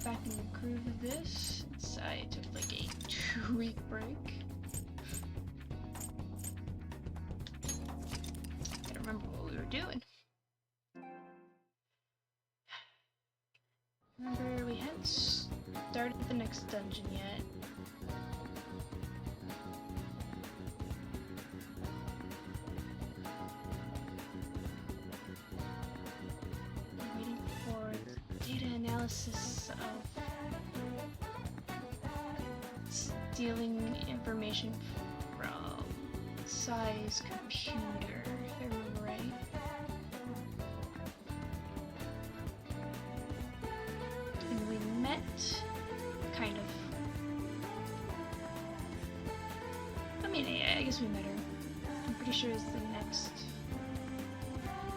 back in the groove of this. I took like a 2-week break. Gotta remember what we were doing. Remember, we hadn't started the next dungeon yet. I'm waiting for the data analysis of stealing information from Sai's computer, if I remember right. And we met, kind of. I mean, I guess we met her. I'm pretty sure it's the next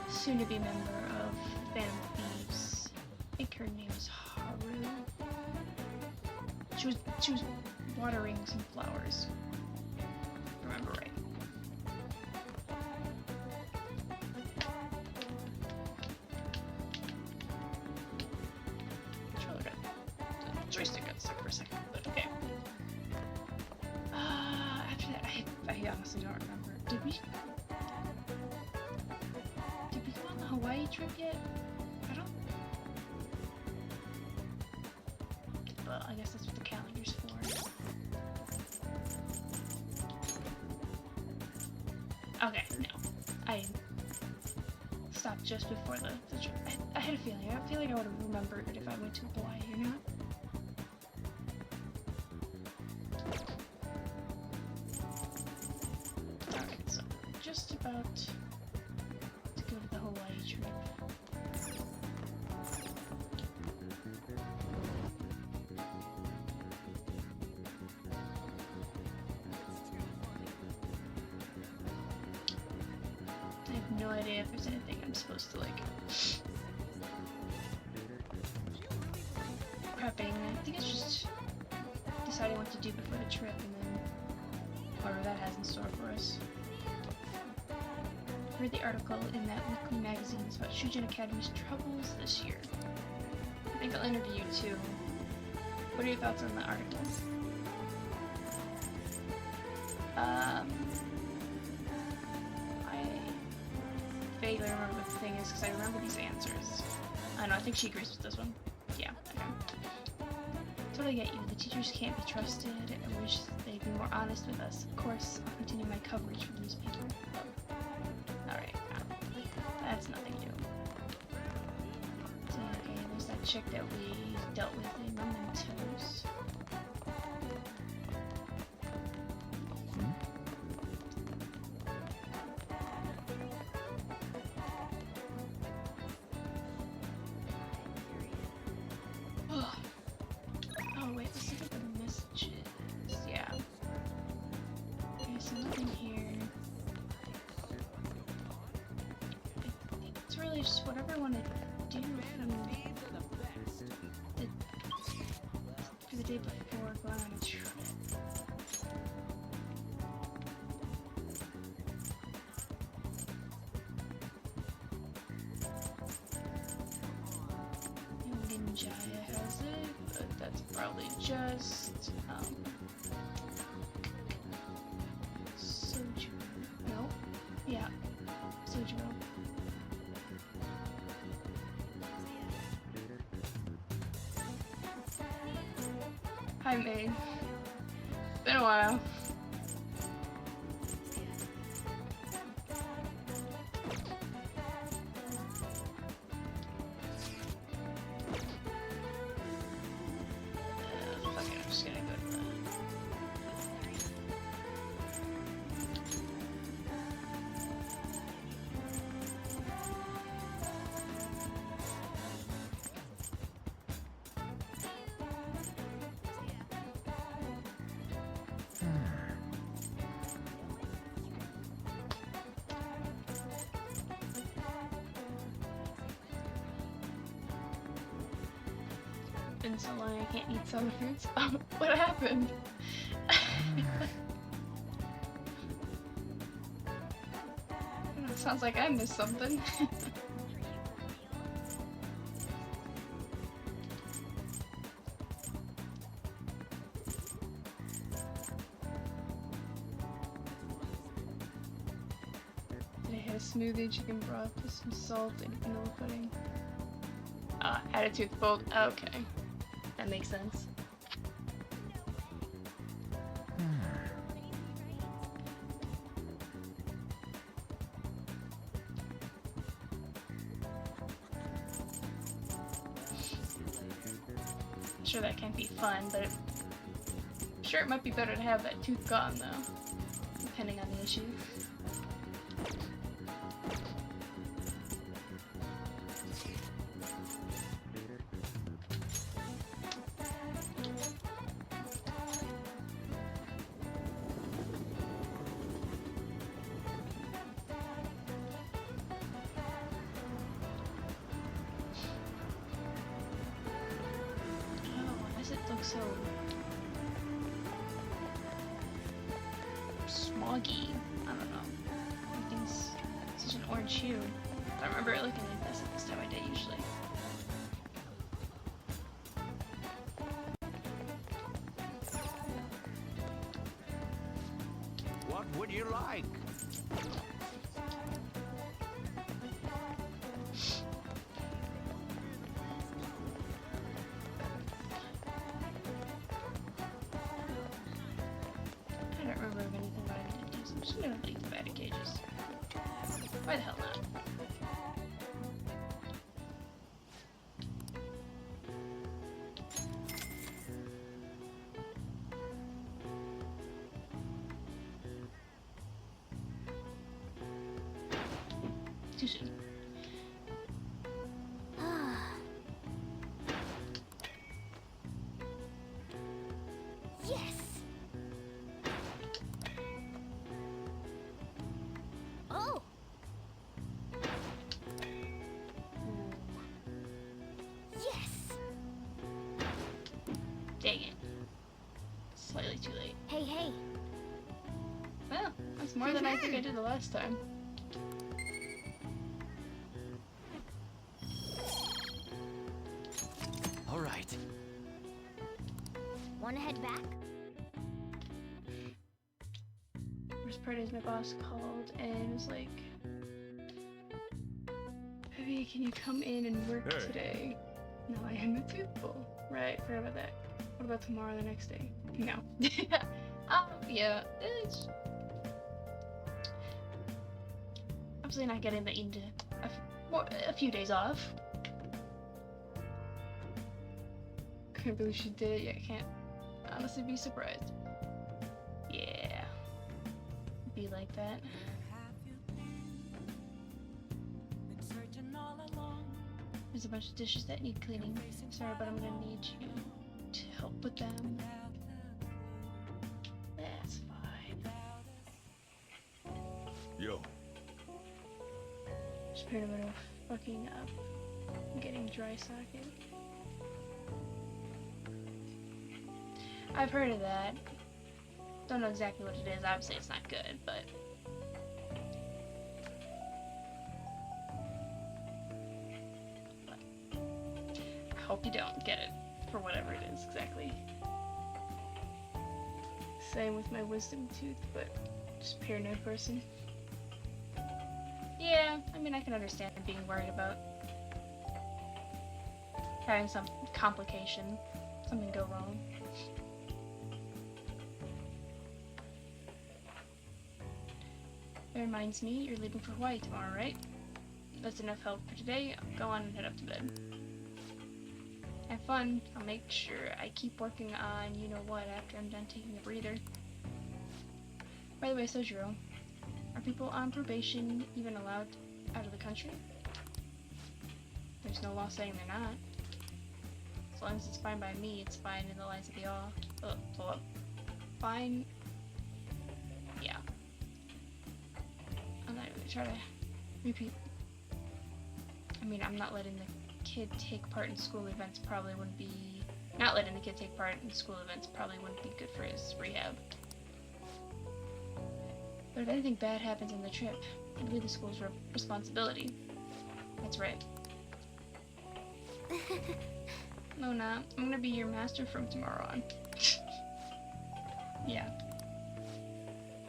soon-to-be member of Phantom Thieves. I think her name is Haru. She was watering some flowers. If I remember right. The joystick got stuck for a second, but okay. After that, I honestly don't remember. Did we go on the Hawaii trip yet? I don't. Well, I guess that's what the calendar's for. Okay, no. I stopped just before the trip. I had a feeling. I feel like I would have remembered if I went to Hawaii, you know? Alright, so we're just about to go to the Hawaii trip. I have no idea if there's anything I'm supposed to, like, prepping. I think it's just deciding what to do before the trip and then whatever that has in store for us. I read the article in that weekly magazine about Shujin Academy's troubles this year. I think I'll interview you too. What are your thoughts on the article? I vaguely remember what the thing is because I remember these answers. I know, I think she agrees with this one. Yeah, okay. Totally get you. The teachers can't be trusted. I wish they'd be more honest with us. Of course, I'll continue my coverage for the newspaper. Alright, that's nothing new. So, okay, there's that chick that we dealt with in Mementos. Oh wait, let's see what the message is. Yeah. Okay, so nothing here. I think it's really just whatever I want to do for the day before going on a trip. Jaya has it, but that's probably just Soju. No? Yeah. Soju. Hi, May. Been a while. Been so long I can't eat some fruits. What happened? It sounds like I missed something. a smoothie, chicken broth, with some salt, and vanilla pudding. Add it to the bowl. Okay. That makes sense. Sure, that can't be fun, but I'm sure it might be better to have that tooth gone, though, depending on the issue. So smoggy. I don't know. Everything's such an orange hue. I don't remember it looking like this at this time of day usually. What would you like? Why the hell not? Too soon. Yes. Oh. Dang it. Slightly too late. Hey. Well, that's more than I think I did the last time. All right. Wanna head back? First part is my boss called and was like, "Baby, can you come in and work today?" No, I am a toothful. Right, forgot about that. What about tomorrow or the next day? No. Yeah, it's obviously not getting that into a few days off. Can't believe she did it. Yeah, I can't honestly be surprised. Yeah. Be like that. There's a bunch of dishes that need cleaning. Sorry, but I'm gonna need you to help with them. That's fine. Yo. Just heard about fucking up. Getting dry socket. I've heard of that. Don't know exactly what it is. Obviously, it's not good, but. I hope you don't get it for whatever it is exactly. Same with my wisdom tooth, but just paranoid person. Yeah, I mean, I can understand being worried about having some complication, something go wrong. That reminds me, you're leaving for Hawaii tomorrow, right? That's enough help for today. Go on and head up to bed. Have fun. I'll make sure I keep working on you-know-what after I'm done taking a breather. By the way, Sojiro, are people on probation even allowed out of the country? There's no law saying they're not. As long as it's fine by me, it's fine in the eyes of the law. Pull up. Fine. Yeah. I'm not gonna try to repeat. I mean, I'm not letting the kid take part in school events probably wouldn't be... Not letting the kid take part in school events probably wouldn't be good for his rehab. But if anything bad happens on the trip, it'll be the school's responsibility. That's right. Luna, I'm gonna be your master from tomorrow on. Yeah.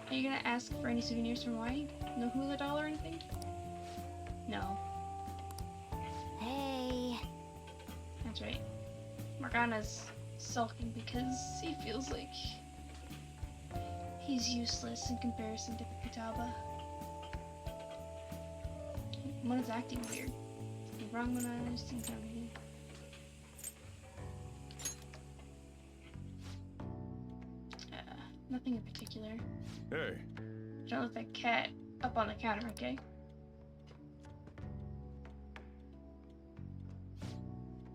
Are you gonna ask for any souvenirs from Hawaii? No hula doll or anything? Rana's sulking because he feels like he's useless in comparison to Futaba. Mona's acting weird. The wrong Mona seems everything. Nothing in particular. Hey. Don't let that cat up on the counter, okay?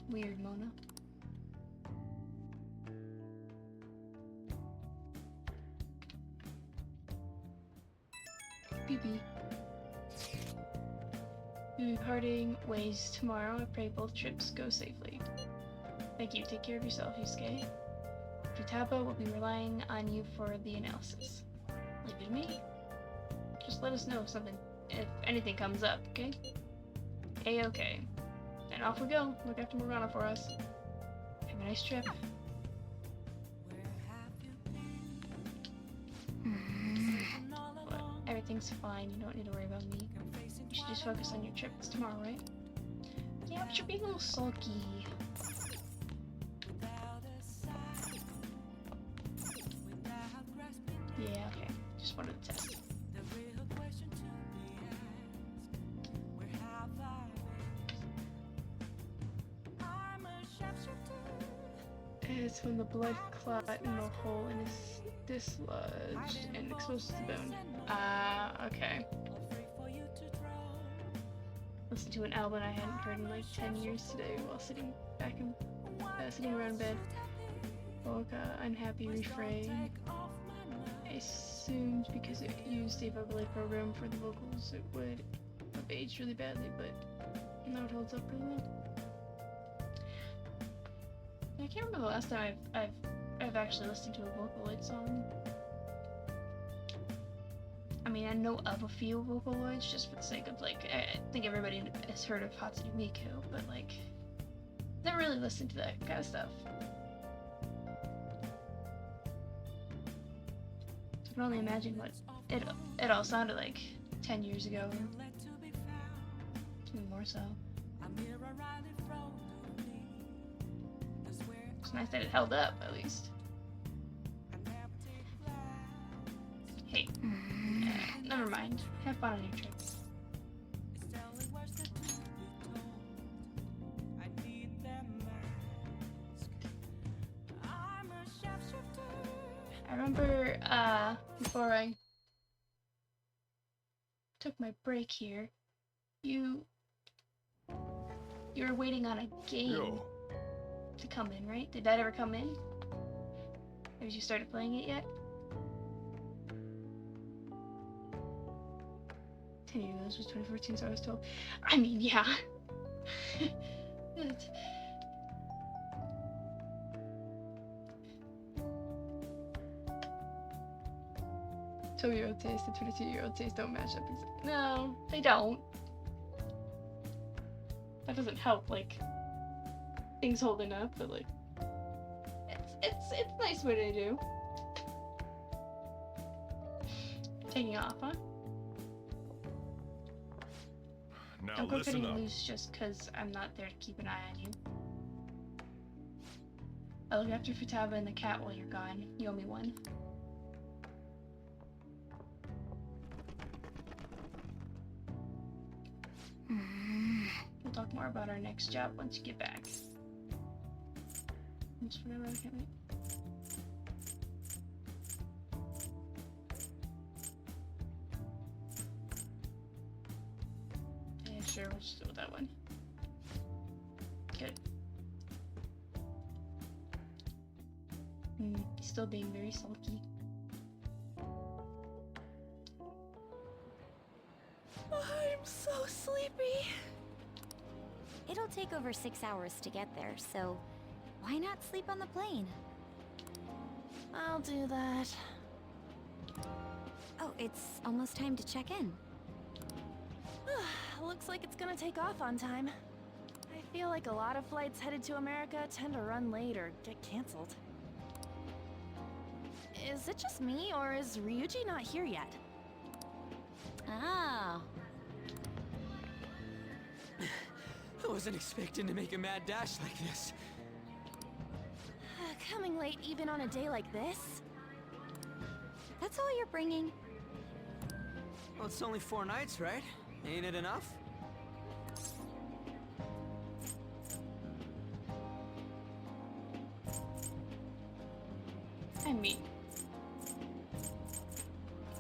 Weird, Mona. BB. We'll be parting ways tomorrow. I pray both trips go safely. Thank you. Take care of yourself, Yusuke. Futaba will be relying on you for the analysis. Leave it to me. Just let us know if anything comes up, okay? A-okay. Then off we go. Look after Morgana for us. Have a nice trip. But everything's fine. You don't need to worry about me. You should just focus on your trip. It's tomorrow, right? Yeah, but you're being a little sulky. Yeah, okay. Just wanted to test. It's when the blood clot in the hole and is dislodged and exposed to the bone. Okay. Listen to an album I hadn't heard in like 10 years today while sitting around bed. Unhappy refrain. I assumed because it used a vocal program for the vocals it would have aged really badly, but now it holds up really well. I can't remember the last time I've actually listened to a Vocaloid song. I mean, I know of a few Vocaloids just for the sake of like, I think everybody has heard of Hatsune Miku, but like, never really listened to that kind of stuff. I can only imagine what it all sounded like 10 years ago, even more so. It's nice that it held up, at least. Hey, never mind. Have fun on your trip. I remember, before I took my break here, you were waiting on a game to come in, right? Did that ever come in? Have you started playing it yet? 10 years ago, this was 2014, so I was told. I mean, yeah. So 12-year-old taste and 22-year-old taste don't match up exactly. No, they don't. That doesn't help, like, things holding up, but like, it's nice what they do. Taking off, huh? Now Don't go listen cutting up. loose just because I'm not there to keep an eye on you. I'll look after Futaba and the cat while you're gone. You owe me one. We'll talk more about our next job once you get back. Just whatever, I can't wait. Yeah, sure, we'll just go with that one. Good. Still being very sulky. I'm so sleepy. It'll take over 6 hours to get there, so why not sleep on the plane? I'll do that. Oh, it's almost time to check in. Looks like it's gonna take off on time. I feel like a lot of flights headed to America tend to run late or get canceled. Is it just me, or is Ryuji not here yet? Ah. I wasn't expecting to make a mad dash like this. Coming late even on a day like this? That's all you're bringing? Well, it's only 4 nights, right? Ain't it enough? I mean,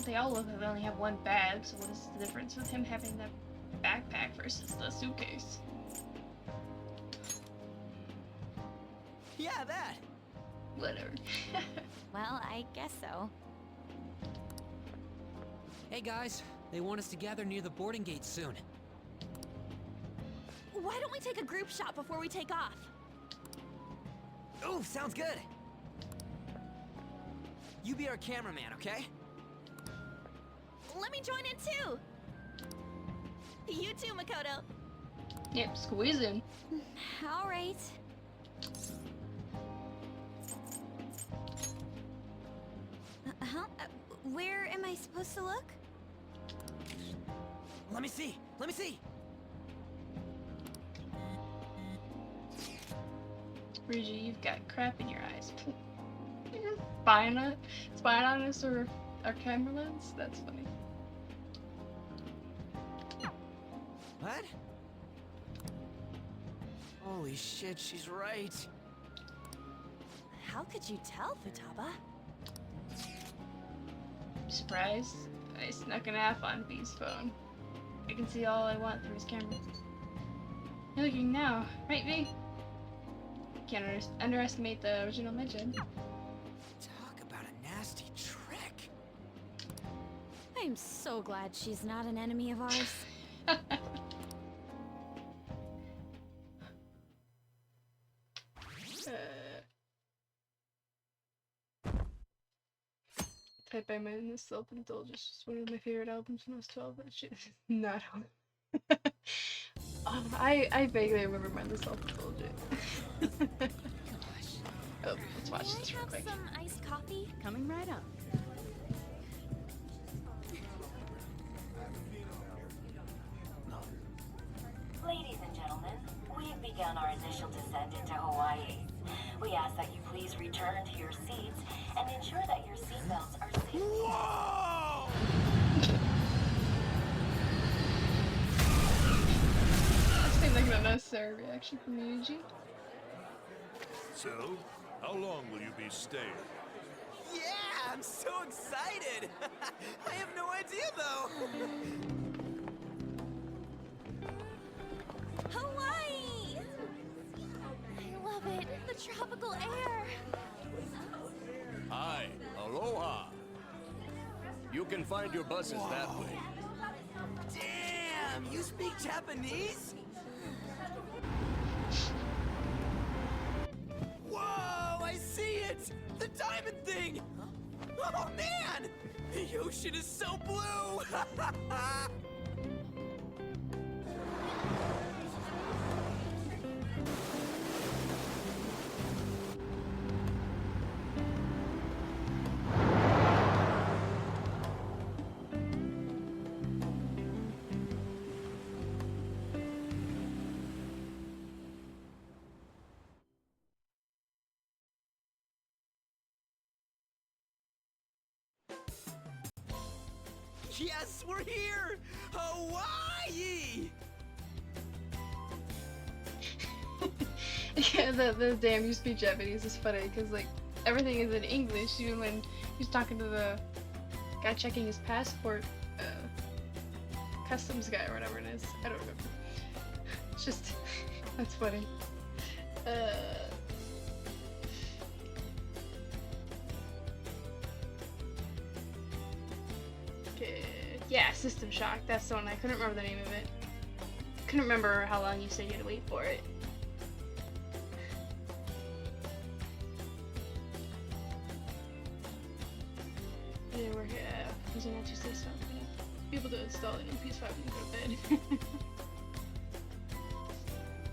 they all look like they only have one bag, so what is the difference with him having the backpack versus the suitcase? Yeah, that! Whatever. Well, I guess so. Hey guys, they want us to gather near the boarding gate soon. Why don't we take a group shot before we take off? Ooh, sounds good! You be our cameraman, okay? Let me join in too! You too, Makoto. Yep, squeeze in. All right. Huh? Where am I supposed to look? Let me see! Let me see! Ryuji, you've got crap in your eyes. You're spying on us or our camera lens? That's funny. What? Holy shit, she's right. How could you tell, Futaba? Surprise! I snuck an app on B's phone. I can see all I want through his camera. You're looking now, right, V? Can't underestimate the original legend. Talk about a nasty trick. I'm so glad she's not an enemy of ours. Type by Madness, Self-Indulgence is one of my favorite albums when I was 12, but shit is not on. I vaguely remember Madness, Self-Indulgence. Oh, let's watch this real quick. Can I have some iced coffee? Coming right up. Ladies and gentlemen, we've begun our initial descent into Hawaii. We ask that you please return to your seats and ensure that your seatbelts are safely... Whoa! That seemed like an unnecessary reaction from Yuji. So, how long will you be staying? Yeah, I'm so excited! I have no idea, though! Hawaii! I love it. The tropical air. Hi, aloha. You can find your buses that way. Damn, you speak Japanese? Whoa, I see it! The diamond thing! Oh man! The ocean is so blue! Yes, we're here! Hawaii! Yeah, the damn you speak Japanese is funny because like everything is in English even when he's talking to the guy checking his passport, customs guy or whatever it is. I don't remember. It's just that's funny. Okay. Yeah, System Shock. That's the one. I couldn't remember the name of it. Couldn't remember how long you said you had to wait for it. Yeah, we're using that just this time. Be able to install it in PS5 when you go to bed.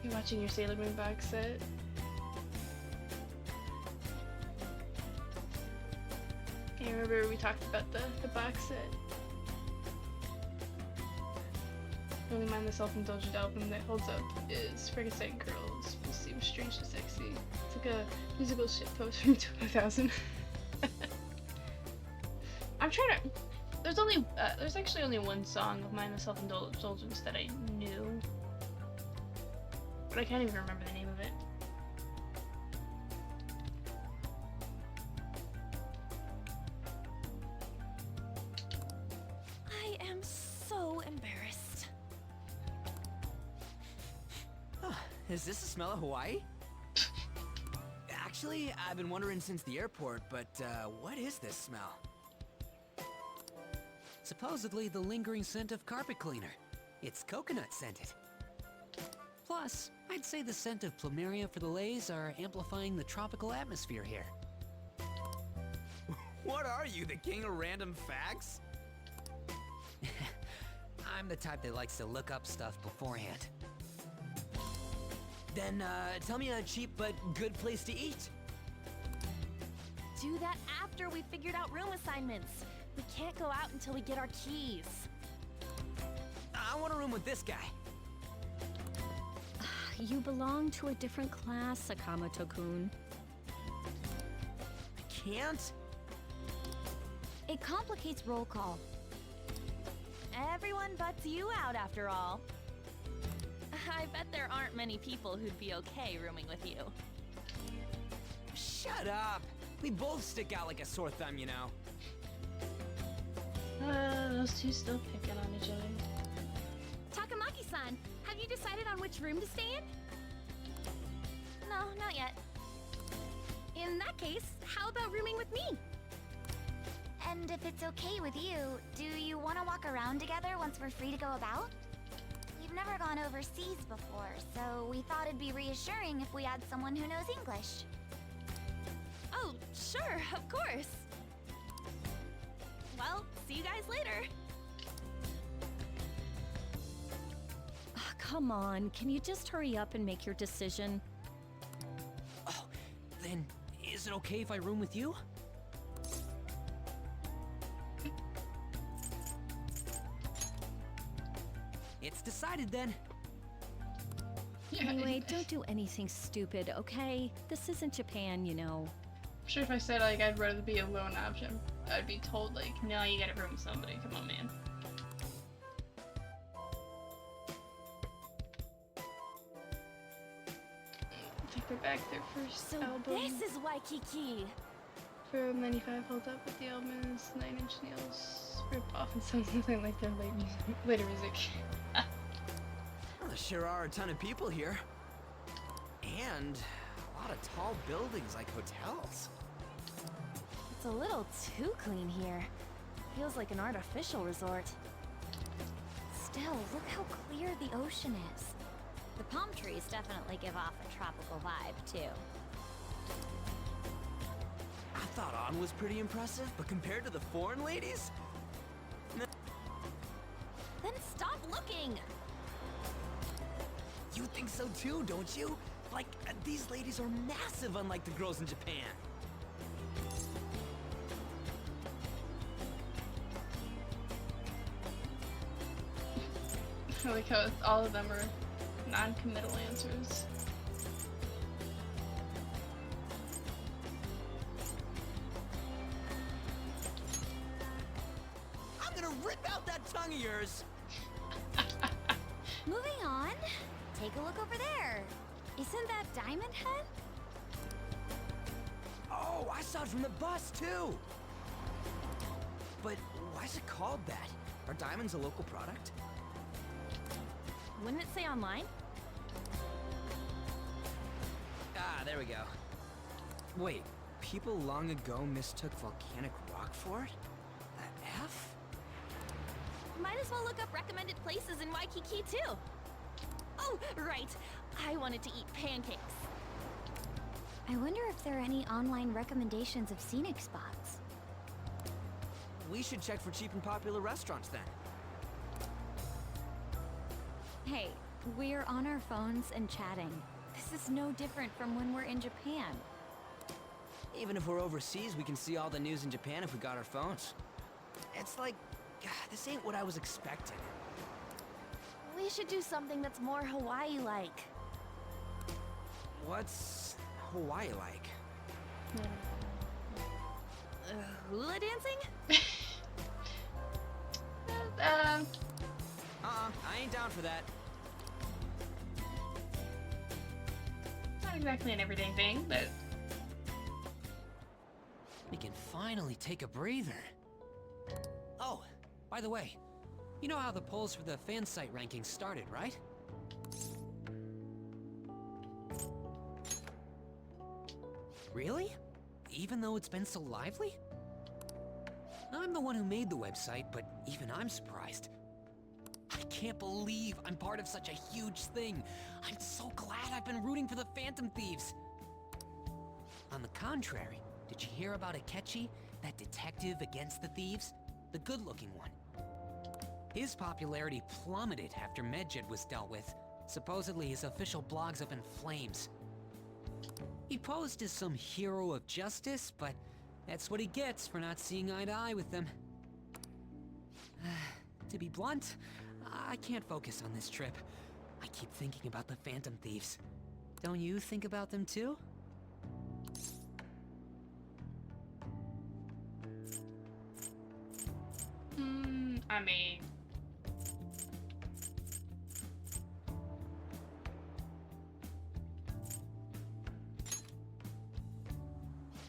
You're watching your Sailor Moon box set. I remember we talked about the box set. The only mind the self-indulgent album that holds up is Frankenstein Curls. It seems strangely sexy. It's like a musical shitpost from 2000. I'm trying to. There's actually only one song of Mind the Self-Indulgence that I knew, but I can't even remember the name of it. I am so embarrassed. Is this the smell of Hawaii? Actually, I've been wondering since the airport, but what is this smell? Supposedly the lingering scent of carpet cleaner. It's coconut scented. Plus, I'd say the scent of plumeria for the lays are amplifying the tropical atmosphere here. What are you, the king of random facts? I'm the type that likes to look up stuff beforehand. Then, tell me a cheap but good place to eat. Do that after we figured out room assignments. We can't go out until we get our keys. I want a room with this guy. You belong to a different class, Sakamoto-kun. I can't? It complicates roll call. Everyone butts you out after all. I bet there aren't many people who'd be okay rooming with you. Shut up! We both stick out like a sore thumb, you know. Those two still picking on each other. Takamaki-san, have you decided on which room to stay in? No, not yet. In that case, how about rooming with me? And if it's okay with you, do you want to walk around together once we're free to go about? We've never gone overseas before, so we thought it'd be reassuring if we had someone who knows English. Oh, sure, of course. Well, see you guys later. Come on, can you just hurry up and make your decision? Oh, then is it okay if I room with you? It's decided then. Anyway, don't do anything stupid, okay? This isn't Japan, you know. I'm sure if I said like I'd rather be a lone option, I'd be told like, no, you gotta room with somebody. Come on, man. I think they're back their first So album. this is Waikiki. From 95, hold up with the album is 9 Inch Nails. Rip off and sounds nothing like their later music. Well, there sure are a ton of people here. And a lot of tall buildings like hotels. It's a little too clean here. Feels like an artificial resort. Still, look how clear the ocean is. The palm trees definitely give off a tropical vibe, too. I thought On was pretty impressive, but compared to the foreign ladies? Then stop looking! You think so too, don't you? Like, these ladies are massive unlike the girls in Japan. I like how all of them are non-committal answers. I'm gonna rip out that tongue of yours! Moving on. Take a look over there. Isn't that Diamond Head? Oh, I saw it from the bus too! But why is it called that? Are diamonds a local product? Wouldn't it say online? Ah, there we go. Wait, people long ago mistook volcanic rock for it? A F? Might as well look up recommended places in Waikiki too. Oh, right. I wanted to eat pancakes. I wonder if there are any online recommendations of scenic spots. We should check for cheap and popular restaurants then. Hey, we're on our phones and chatting. This is no different from when we're in Japan. Even if we're overseas, we can see all the news in Japan if we got our phones. It's like, this ain't what I was expecting. We should do something that's more Hawaii-like. What's Hawaii like? Hula dancing? I ain't down for that. Not exactly an everyday thing, but We can finally take a breather. Oh, by the way, you know how the polls for the fan site rankings started, right? Really? Even though it's been so lively? I'm the one who made the website, but even I'm surprised. I can't believe I'm part of such a huge thing. I'm so glad I've been rooting for the Phantom Thieves. On the contrary, did you hear about Akechi, that detective against the thieves? The good-looking one. His popularity plummeted after Medjed was dealt with. Supposedly his official blog's up in flames. He posed as some hero of justice, but that's what he gets for not seeing eye to eye with them. To be blunt, I can't focus on this trip. I keep thinking about the Phantom Thieves. Don't you think about them too? I mean,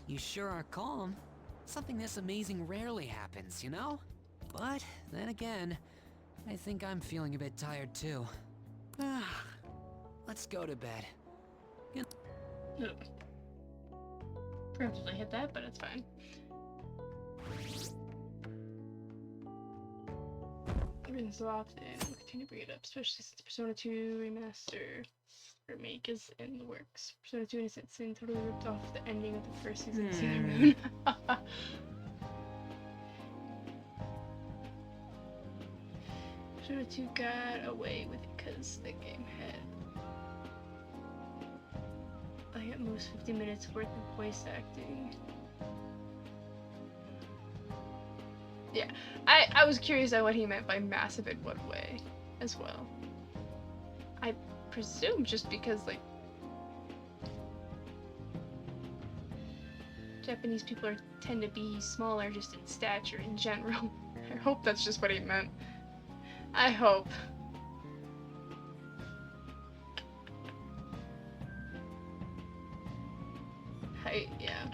You sure are calm. Something this amazing rarely happens, you know? But then again, I think I'm feeling a bit tired too. Let's go to bed. preemptively hit that, but it's fine. Even so often, we'll continue to bring it up, especially since Persona 2 Remaster remake is in the works. Persona 2 in a sense totally ripped off the ending of the first season of Sailor Moon. Persona 2 got away with it because the game had like at most 50 minutes worth of voice acting. Yeah, I was curious on what he meant by massive in what way as well. I presume just because like Japanese people tend to be smaller just in stature in general. I hope that's just what he meant. I hope. Height, yeah.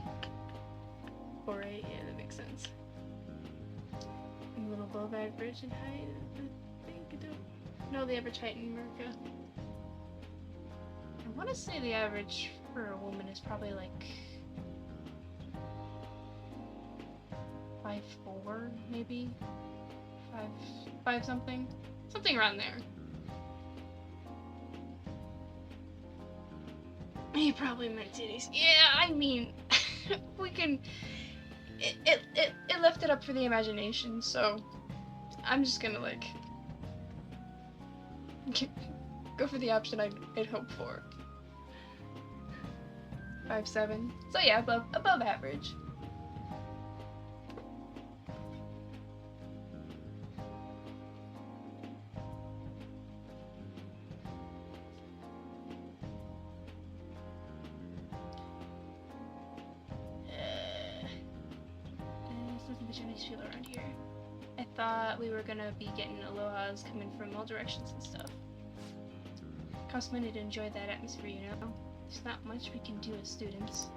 4'8", yeah, that makes sense. I'm a little above average in height, I think. I don't know the average height in America. I want to say the average for a woman is probably like 5'4", maybe 5 something around there. He probably meant titties. Yeah, I mean, we can. It left it up for the imagination, so I'm just gonna like go for the option I'd hope for. 5'7". So yeah, above average. People around here. I thought we were gonna be getting alohas coming from all directions and stuff. Costs money to enjoy that atmosphere, you know? There's not much we can do as students.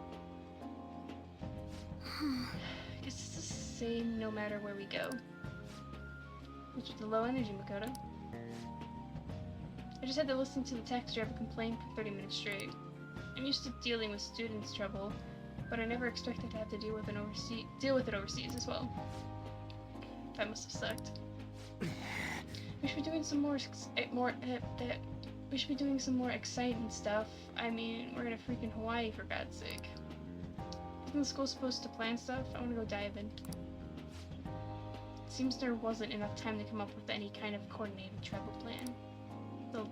I guess it's the same no matter where we go. Which is the low energy, Makoto. I just had to listen to the taxi driver complain for 30 minutes straight. I'm used to dealing with students' trouble, but I never expected to have to deal with it overseas as well. That must have sucked. We should be doing some more we should be doing some more exciting stuff. I mean, we're in a freaking Hawaii, for God's sake. Isn't the school supposed to plan stuff? I want to go dive in. It seems there wasn't enough time to come up with any kind of coordinated travel plan. So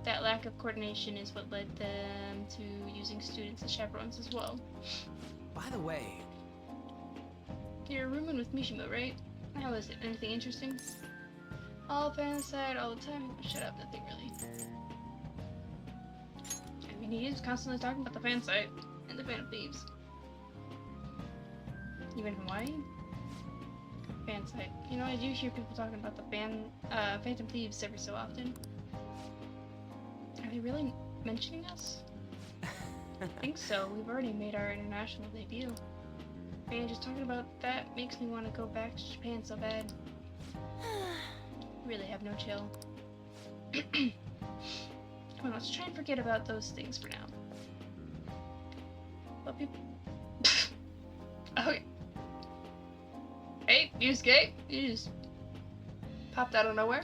that lack of coordination is what led them to using students as chaperones as well. By the way, you're rooming with Mishima, right? How is it? Anything interesting? All fan side, all the time. Shut up, nothing really. I mean, he is constantly talking about the fan site and the Phantom Thieves. Even Hawaii? Fan site. You know, I do hear people talking about the Phantom Thieves every so often. Are they really mentioning us? I think so. We've already made our international debut. Man, just talking about that makes me want to go back to Japan so bad. Really have no chill. Come on, let's try and forget about those things for now. What people... Okay. Hey, you escaped? You just popped out of nowhere?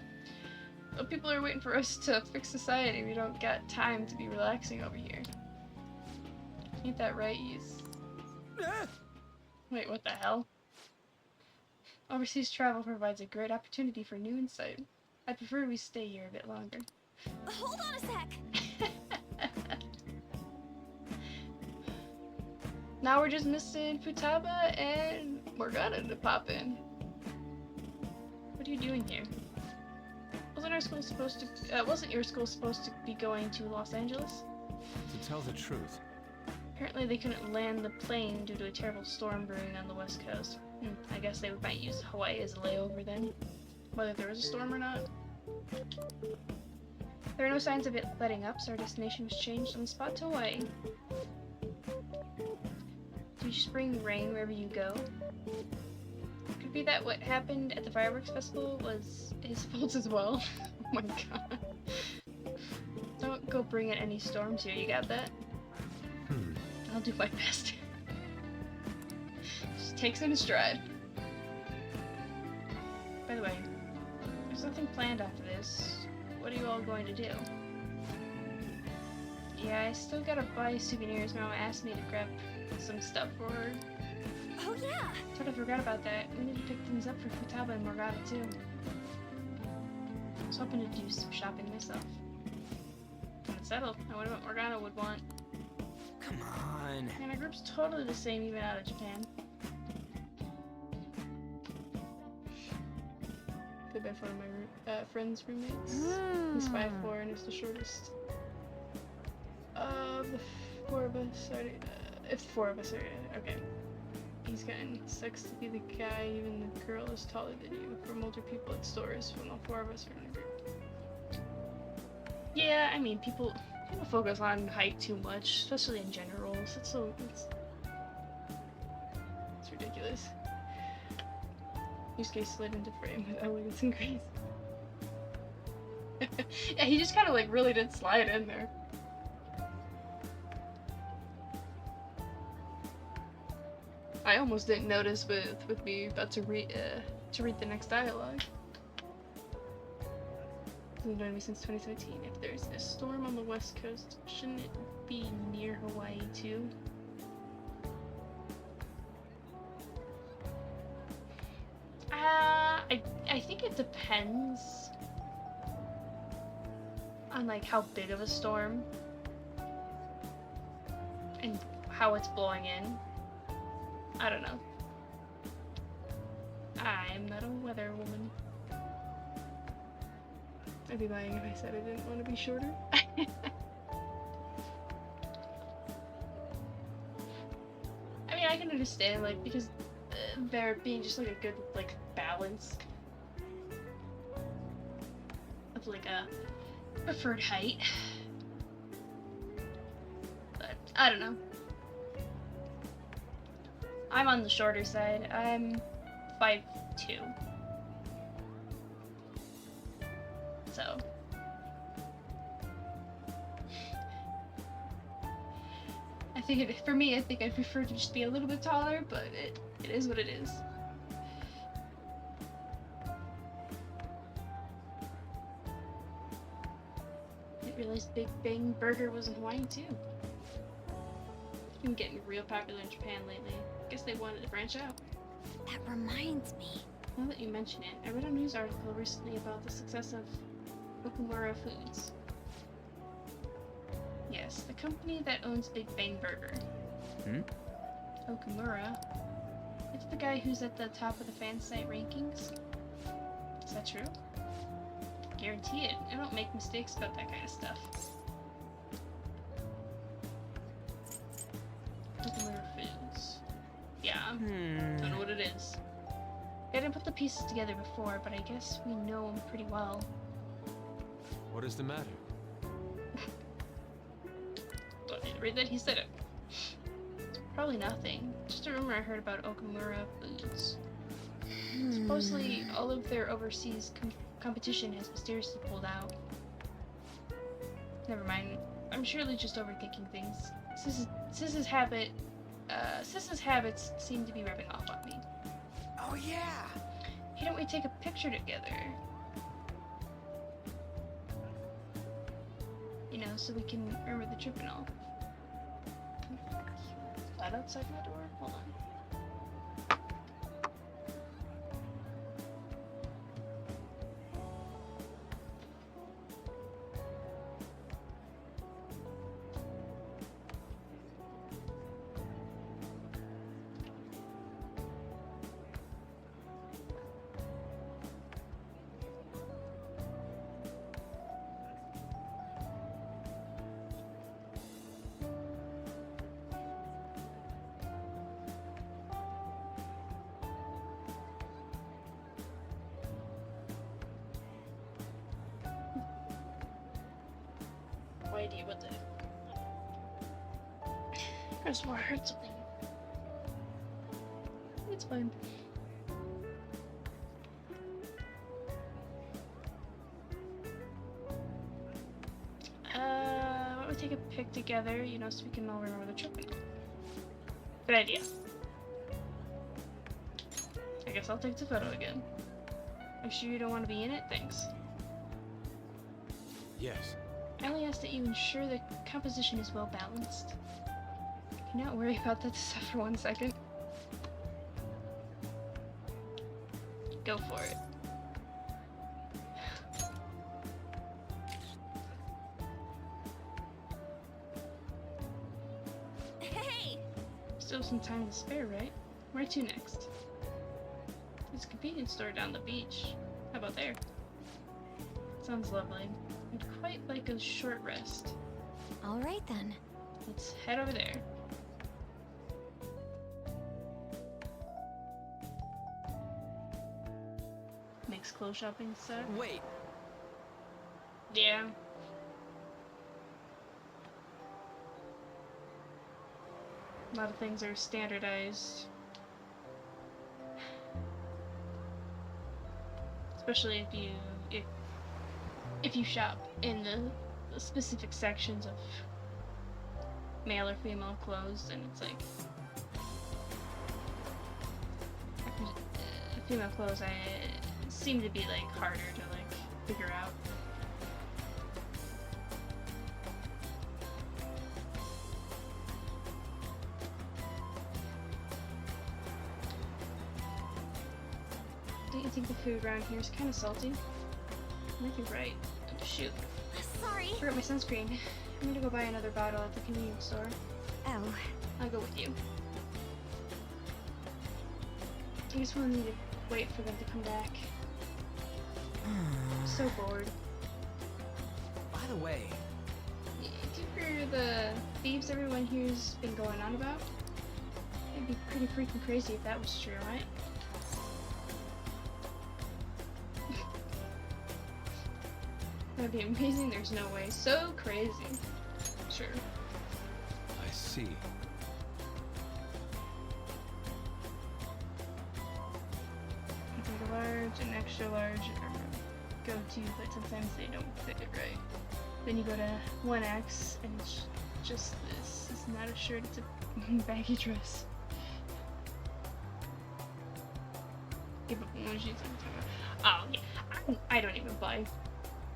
Well, people are waiting for us to fix society. We don't got time to be relaxing over here. Ain't that right, Wait, what the hell? Overseas travel provides a great opportunity for new insight. I prefer we stay here a bit longer. Hold on a sec. Now we're just missing Futaba and Morgana to pop in. What are you doing here? Wasn't your school supposed to be going to Los Angeles? To tell the truth, Apparently they couldn't land the plane due to a terrible storm brewing on the west coast. I guess they might use Hawaii as a layover then, whether there was a storm or not. There are no signs of it letting up, so our destination was changed on the spot to Hawaii. Do you just bring rain wherever you go? Could be that what happened at the fireworks festival was his fault as well. Oh my god. Don't go bring in any storms here, you got that? I'll do my best. Just takes it in stride. By the way, there's nothing planned after this. What are you all going to do? Yeah, I still gotta buy souvenirs. Mama asked me to grab some stuff for her. Oh yeah! Sort of forgot about that. We need to pick things up for Futaba and Morgana too. I was hoping to do some shopping myself. When it's settled, I wonder what Morgana would want. Come on. And our group's totally the same even out of Japan. Played by one of my friend's roommates. He's 5'4" and is the shortest. The four of us are... if the four of us are... okay. He's gotten sucks to be the guy, even the girl is taller than you. From older people at stores, when all four of us are in a group. Yeah, I mean, people focus on height too much, especially in gender roles. It's ridiculous. Yusuke slid into frame with elegance and grace. Yeah, he just kind of like really did slide in there. I almost didn't notice with me about to read the next dialogue. It's been doing me since 2017. If there's a storm on the west coast, shouldn't it be near Hawaii too? I think it depends on like how big of a storm and how it's blowing in. I don't know. I'm not a weather woman. I'd be lying if I said I didn't want to be shorter. I mean, I can understand, like, because there being just like a good, like, balance of like a preferred height. But I don't know. I'm on the shorter side. I'm 5'2". So. I think for me, I think I'd prefer to just be a little bit taller, but it is what it is. Didn't realize Big Bang Burger was in Hawaii too. It's been getting real popular in Japan lately. Guess they wanted to branch out. That reminds me. Now that you mention it, I read a news article recently about the success of Okumura Foods. Yes, the company that owns Big Bang Burger. Okumura. It's the guy who's at the top of the fan site rankings. Is that true? Guarantee it. I don't make mistakes about that kind of stuff. Nuclear foods. Yeah. Don't know what it is. I didn't put the pieces together before, but I guess we know them pretty well. What is the matter? Don't need to read that, he said it. It's probably nothing. Just a rumor I heard about Okamura foods. Supposedly, all of their overseas competition has mysteriously pulled out. Never mind. I'm surely just overthinking things. Sis's habits seem to be rubbing off on me. Oh yeah! Why don't we take a picture together? You know, so we can remember the trip and all. Flat outside my door? Hold on. No idea what the... I just want to hurt something. It's fine. Why don't we take a pic together, you know, so we can all remember the trip. Good idea. I guess I'll take the photo again. I'm sure you don't want to be in it? Thanks. Yes. I only ask that you ensure the composition is well balanced. Can you not worry about that stuff for 1 second? Go for it. Hey! Still some time to spare, right? Where to next? There's a convenience store down the beach. How about there? Sounds lovely. I'd quite like a short rest. All right then. Let's head over there. Makes clothes shopping suck. Wait, Yeah. A lot of things are standardized. Especially if you shop in the specific sections of male or female clothes, and it's like female clothes seem to be like harder to like figure out. Don't you think the food around here is kind of salty? I might be right. Oh, shoot. Sorry. Forgot my sunscreen. I'm gonna go buy another bottle at the convenience store. Oh. I'll go with you. I just want to need to wait for them to come back. I'm so bored. by the way, Do you hear the thieves everyone here's been going on about? It'd be pretty freaking crazy if that was true, right? That'd be amazing. There's no way. So crazy. Sure. I see. Like a large and extra large are go-to, but sometimes they don't fit it right. Then you go to 1X and it's just this. It's not a shirt, it's a baggy dress. Give up on jeans. Oh yeah, I don't even buy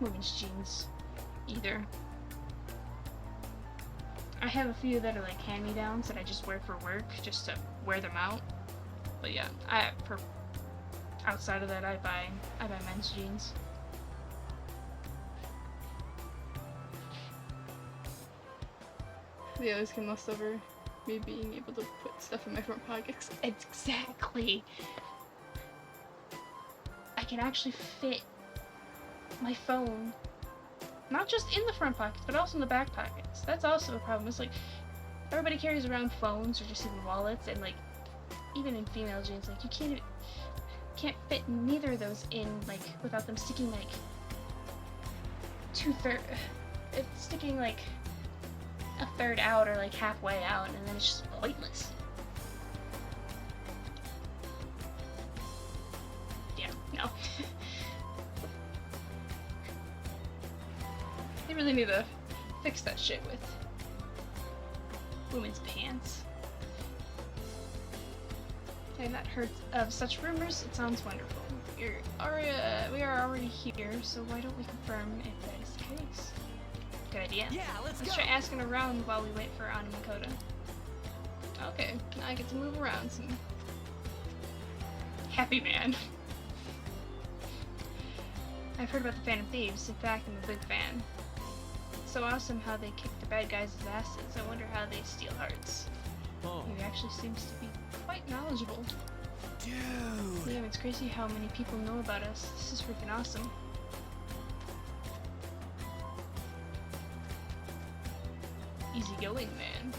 women's jeans either. I have a few that are like hand-me-downs that I just wear for work, just to wear them out. But yeah, outside of that, I buy men's jeans. They always can lust over me being able to put stuff in my front pockets. Exactly. I can actually fit my phone, not just in the front pockets, but also in the back pockets. That's also a problem. It's like, everybody carries around phones or just even wallets, and like, even in female jeans, like, you can't fit neither of those in, like, without them sticking, like, it's sticking, like, a third out or, like, halfway out, and then it's just pointless. Yeah, no. They really need to fix that shit with women's pants. I've not heard of such rumors. It sounds wonderful. We are already here, so why don't we confirm if that is the case? Good idea. Yeah, let's go. Try asking around while we wait for Anna Makoto. Okay, now I get to move around some. Happy man. I've heard about the Phantom Thieves. In fact, I'm a big fan. So awesome how they kick the bad guys' asses. I wonder how they steal hearts. Oh. He actually seems to be quite knowledgeable. Dude. Damn, it's crazy how many people know about us. This is freaking awesome. Easygoing, man.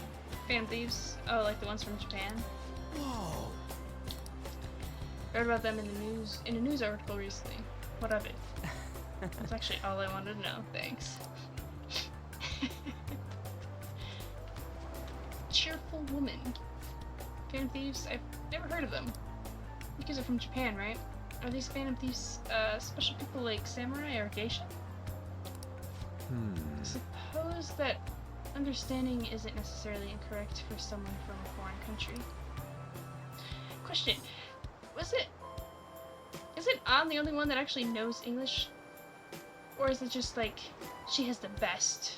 Phantom Thieves? Oh, like the ones from Japan? Whoa. Read about them in a news article recently. What of it? That's actually all I wanted to know. Thanks. Cheerful woman. Phantom Thieves? I've never heard of them. You guys are from Japan, right? Are these Phantom Thieves special people like samurai or geisha? Suppose that understanding isn't necessarily incorrect for someone from a foreign country. Question. Isn't An the only one that actually knows English? Or is it just like she has the best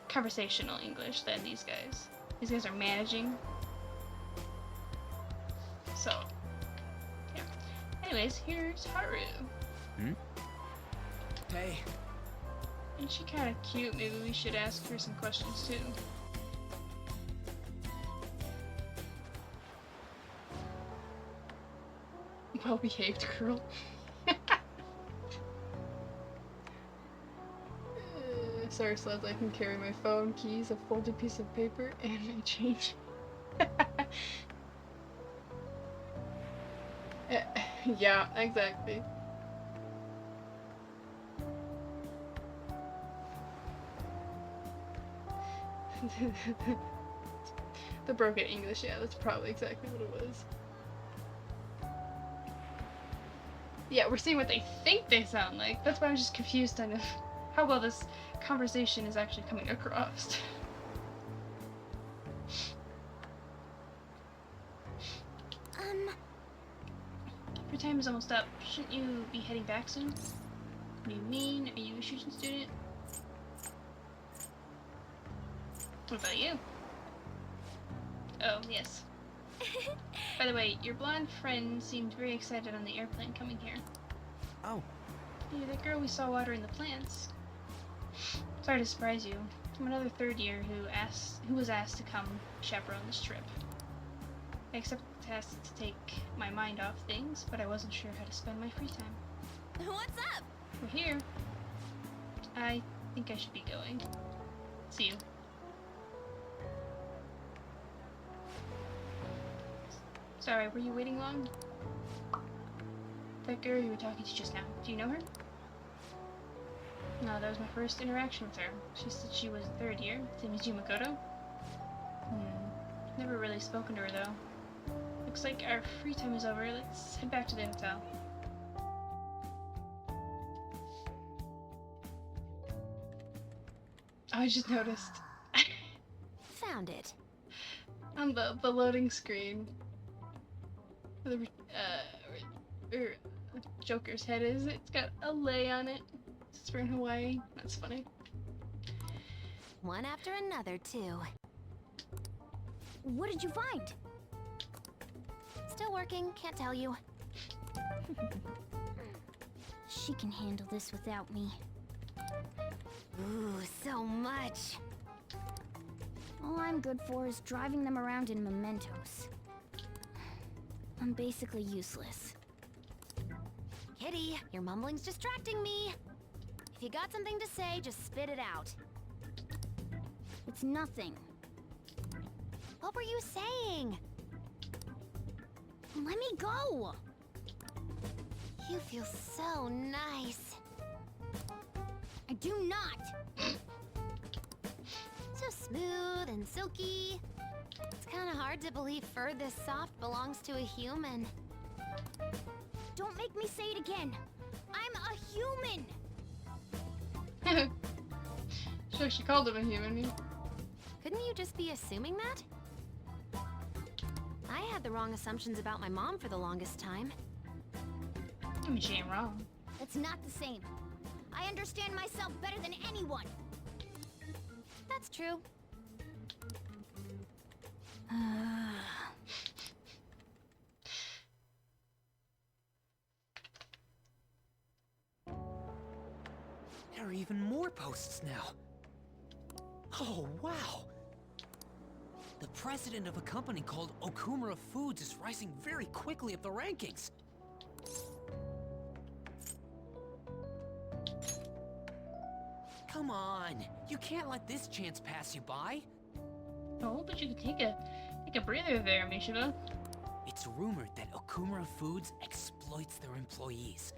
conversational English than these guys? These guys are managing. So, yeah. Anyways, here's Haru. Hey. Isn't she kind of cute? Maybe we should ask her some questions too. Well-behaved girl. Sorry, Sleds, I can carry my phone, keys, a folded piece of paper, and my change. Yeah, exactly. The broken English, yeah, that's probably exactly what it was. Yeah, we're seeing what they think they sound like. That's why I'm just confused on how well this conversation is actually coming across. Your time is almost up. Shouldn't you be heading back soon? What do you mean? Are you a Shujin student? What about you? Oh, yes. By the way, your blonde friend seemed very excited on the airplane coming here. Oh. Yeah, that girl we saw watering the plants. Sorry to surprise you. I'm another third year who was asked to come chaperone this trip. I accepted the task to take my mind off things, but I wasn't sure how to spend my free time. What's up? We're here. I think I should be going. See you. Sorry, were you waiting long? That girl you were talking to just now, do you know her? No, that was my first interaction with her. She said she was third year, same as you, Makoto. Never really spoken to her though. Looks like our free time is over. Let's head back to the hotel. Oh, I just noticed. Found it. On the loading screen. Where the Joker's head is. It's got a lei on it. It's for in Hawaii. That's funny. One after another, too. What did you find? Still working, can't tell you. She can handle this without me. Ooh, so much. All I'm good for is driving them around in mementos. I'm basically useless. Kitty, your mumbling's distracting me. If you got something to say, just spit it out. It's nothing. What were you saying? Let me go! You feel so nice. I do not! So smooth and silky. It's kind of hard to believe fur this soft belongs to a human. Don't make me say it again! I'm a human! Sure, she called him a human. Couldn't you just be assuming that? I had the wrong assumptions about my mom for the longest time. I mean, she ain't wrong. That's not the same. I understand myself better than anyone! That's true. There are even more posts now. Oh, wow! The president of a company called Okumura Foods is rising very quickly up the rankings. Come on, you can't let this chance pass you by. No, but you could take a breather there, Mishiba. It's rumored that Okumura Foods exploits their employees.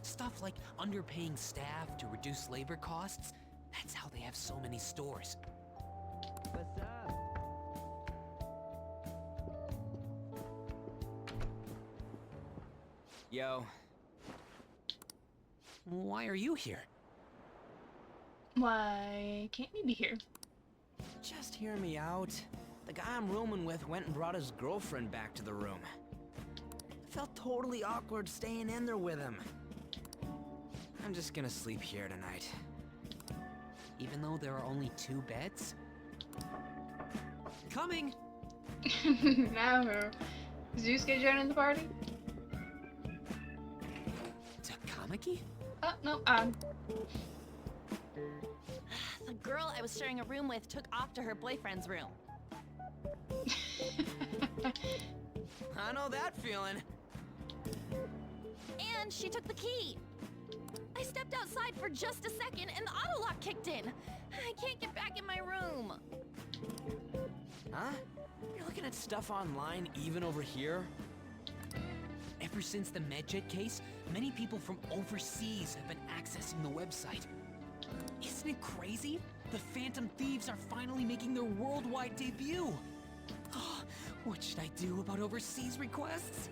Stuff like underpaying staff to reduce labor costs. That's how they have so many stores. What's up? Yo. Why are you here? Why can't we be here? Just hear me out. The guy I'm rooming with went and brought his girlfriend back to the room. Felt totally awkward staying in there with him. I'm just gonna sleep here tonight. Even though there are only 2 beds? Coming! Now who? Is Yusuke joining the party? Takamaki? Oh, no, The girl I was sharing a room with took off to her boyfriend's room. I know that feeling. And she took the key. I stepped outside for just a second and the auto lock kicked in. I can't get back in my room. Huh? You're looking at stuff online even over here? Ever since the Medjet case, many people from overseas have been accessing the website. Isn't it crazy? The Phantom Thieves are finally making their worldwide debut. What should I do about overseas requests?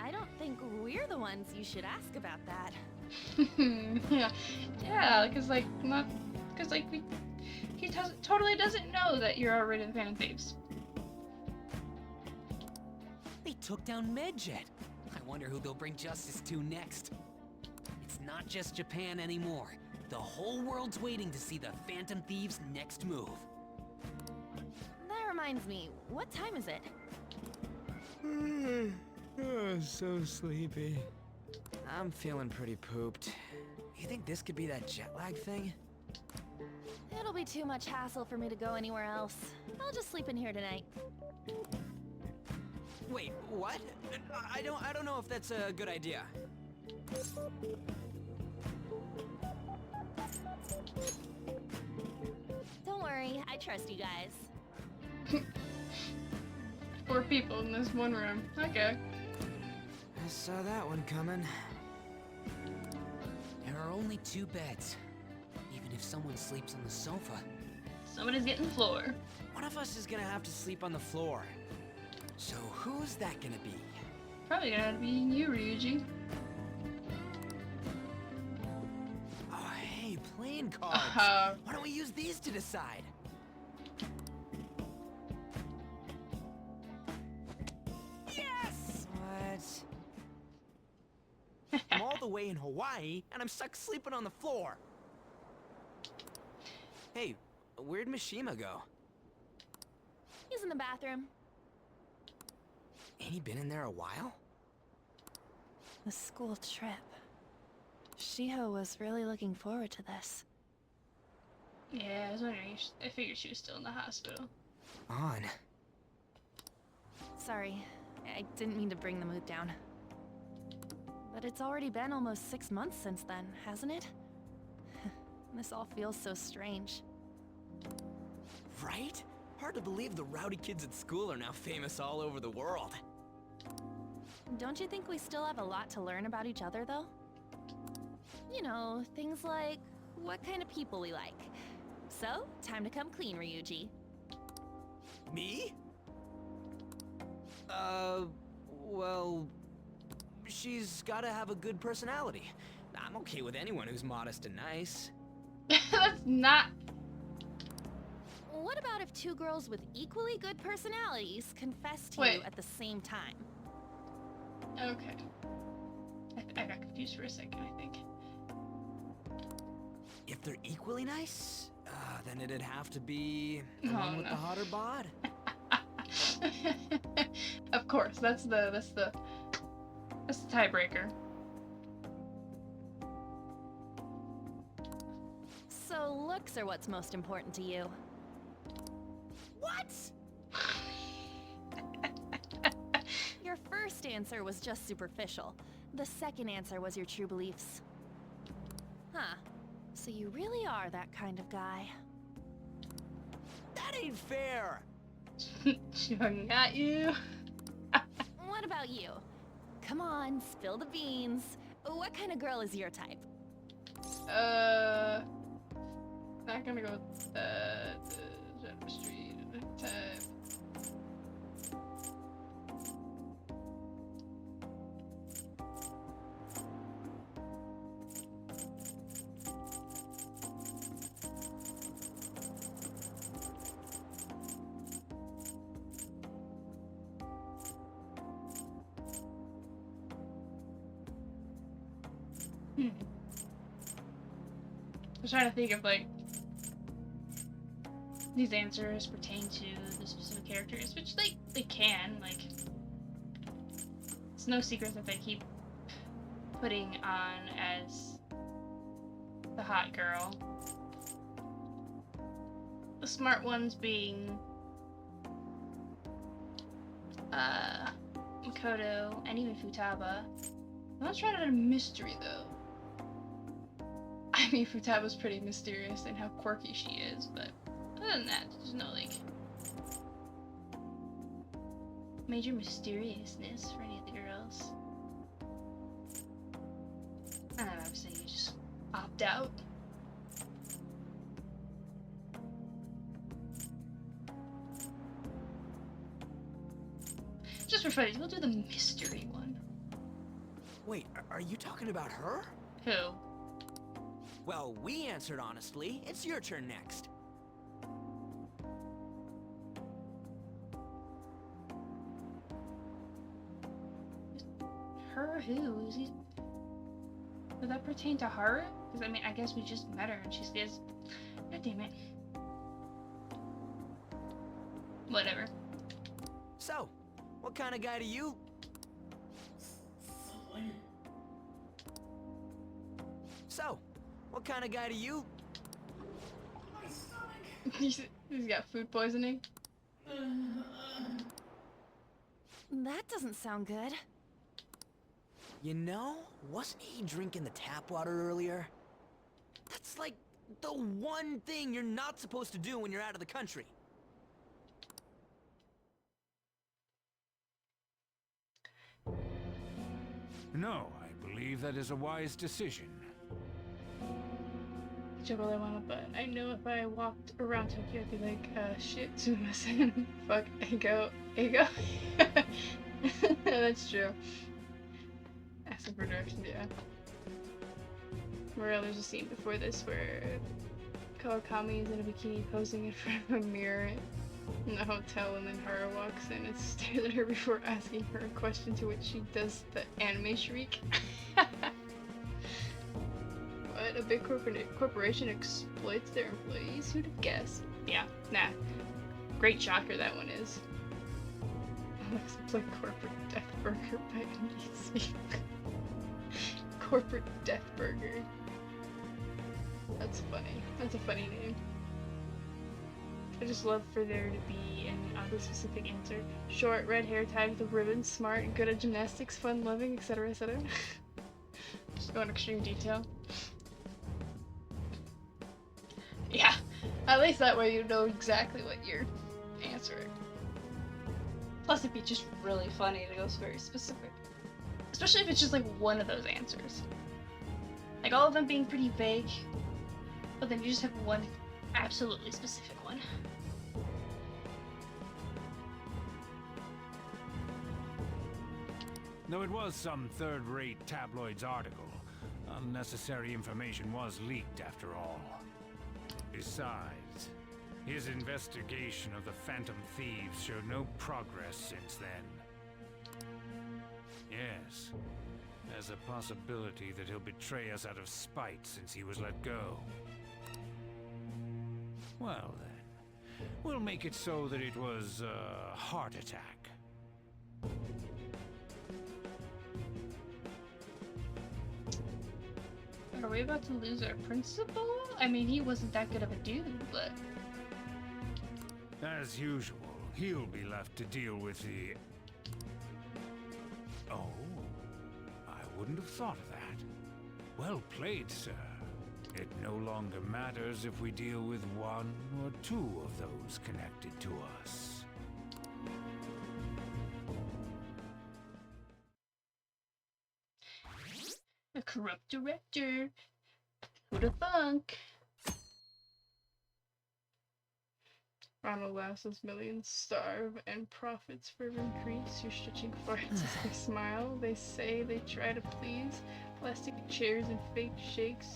I don't think we're the ones you should ask about that. yeah, because he totally doesn't know that you're already the Phantom Thieves. They took down Medjet. I wonder who they'll bring justice to next. It's not just Japan anymore. The whole world's waiting to see the Phantom Thieves' next move. That reminds me, what time is it? Oh, so sleepy. I'm feeling pretty pooped. You think this could be that jet lag thing? It'll be too much hassle for me to go anywhere else. I'll just sleep in here tonight. Wait, what? I don't know if that's a good idea. Don't worry, I trust you guys. 4 people in this one room. Okay. I saw that one coming. There are only 2 beds. Even if someone sleeps on the sofa. Somebody's getting the floor. One of us is gonna have to sleep on the floor. So who's that gonna be? Probably gonna be you, Ryuji. Oh, hey, playing cards. Why don't we use these to decide? Yes! What? I'm all the way in Hawaii, and I'm stuck sleeping on the floor. Hey, where'd Mishima go? He's in the bathroom. Ain't he been in there a while? The school trip. Shiho was really looking forward to this. Yeah, I was wondering. I figured she was still in the hospital. On. Sorry, I didn't mean to bring the mood down. But it's already been almost 6 months since then, hasn't it? This all feels so strange. Right? Hard to believe the rowdy kids at school are now famous all over the world. Don't you think we still have a lot to learn about each other, though? You know, things like what kind of people we like. So, time to come clean, Ryuji. Me? Well... She's gotta have a good personality. I'm okay with anyone who's modest and nice. That's not... What about if two girls with equally good personalities confess to you at the same time? Okay. I got confused for a second, I think. If they're equally nice, then it'd have to be the one with the hotter bod. Of course, that's the tiebreaker. So looks are what's most important to you. What? Your first answer was just superficial. The second answer was your true beliefs. Huh. So you really are that kind of guy. That ain't fair! Chung at you. What about you? Come on, spill the beans. What kind of girl is your type? Not gonna go with the chemistry type. I was trying to think of like these answers pertain to the specific characters, which they can, like, it's no secret that they keep putting on as the hot girl. The smart ones being Makoto and even Futaba. Let's try to do a mystery though. I mean, Futaba's pretty mysterious in how quirky she is, but other than that, there's no, like, major mysteriousness for any of the girls. I don't know, I would say you just opt out. Just for fun, we'll do the mystery one. Wait, are you talking about her? Who? Well, we answered honestly. It's your turn next. Her who? Is he... Would that pertain to her? Because, I mean, I guess we just met her and she says... God damn it. Whatever. So, what kind of guy do you... So, what kind of guy do you... He's got food poisoning. That doesn't sound good. You know, wasn't he drinking the tap water earlier? That's like the one thing you're not supposed to do when you're out of the country. No, I believe that is a wise decision. Juggle I wanna, but I know if I walked around Tokyo, I'd be like, shit, Sumimasen. Fuck, Ego. That's true. Asking for directions, yeah. Where there's a scene before this where Kawakami is in a bikini posing in front of a mirror in the hotel, and then Haru walks in and stares at her before asking her a question, to which she does the anime shriek. What? A big corporation exploits their employees? Who'd have guessed? Yeah, nah. Great shocker that one is. Looks like Corporate Death Burger by NBC. Corporate Death Burger. That's funny. That's a funny name. I just love for there to be an oddly specific answer. Short, red hair tied with a ribbon, smart, good at gymnastics, fun-loving, etc., etc. Go in extreme detail. Yeah, at least that way you know exactly what you're answering. Plus, it'd be just really funny to go very specific. Especially if it's just like one of those answers. Like all of them being pretty vague, but then you just have one absolutely specific one. Though it was some third-rate tabloid's article, unnecessary information was leaked after all. Besides, his investigation of the Phantom Thieves showed no progress since then. Yes, there's a possibility that he'll betray us out of spite since he was let go. Well then, we'll make it so that it was a heart attack. Are we about to lose our principal? I mean, he wasn't that good of a dude, but... As usual, he'll be left to deal with the... Oh, I wouldn't have thought of that. Well played, sir. It no longer matters if we deal with one or two of those connected to us. A corrupt director. Who'da thunk? Ronald laughs as millions starve and profits further increase. You're stretching farts as they smile. They say they try to please. Plastic chairs and fake shakes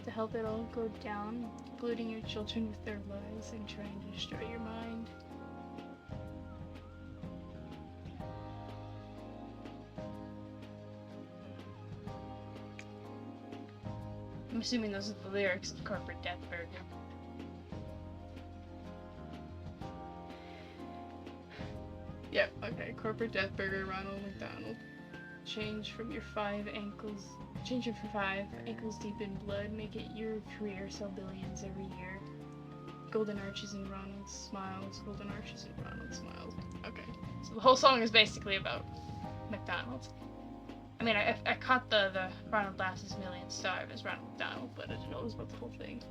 to help it all go down. Polluting your children with their lies and trying to destroy your mind. I'm assuming those are the lyrics of Corporate Death Burger. Yep, okay. Corporate Death Burger, Ronald McDonald. Change from your 5 ankles. Change it for 5 ankles deep in blood. Make it your career. Sell billions every year. Golden arches and Ronald smiles. Golden arches and Ronald smiles. Okay, so the whole song is basically about McDonald's. I mean, I caught the Ronald laughs as millions starve as Ronald McDonald, but I didn't know it was about the whole thing.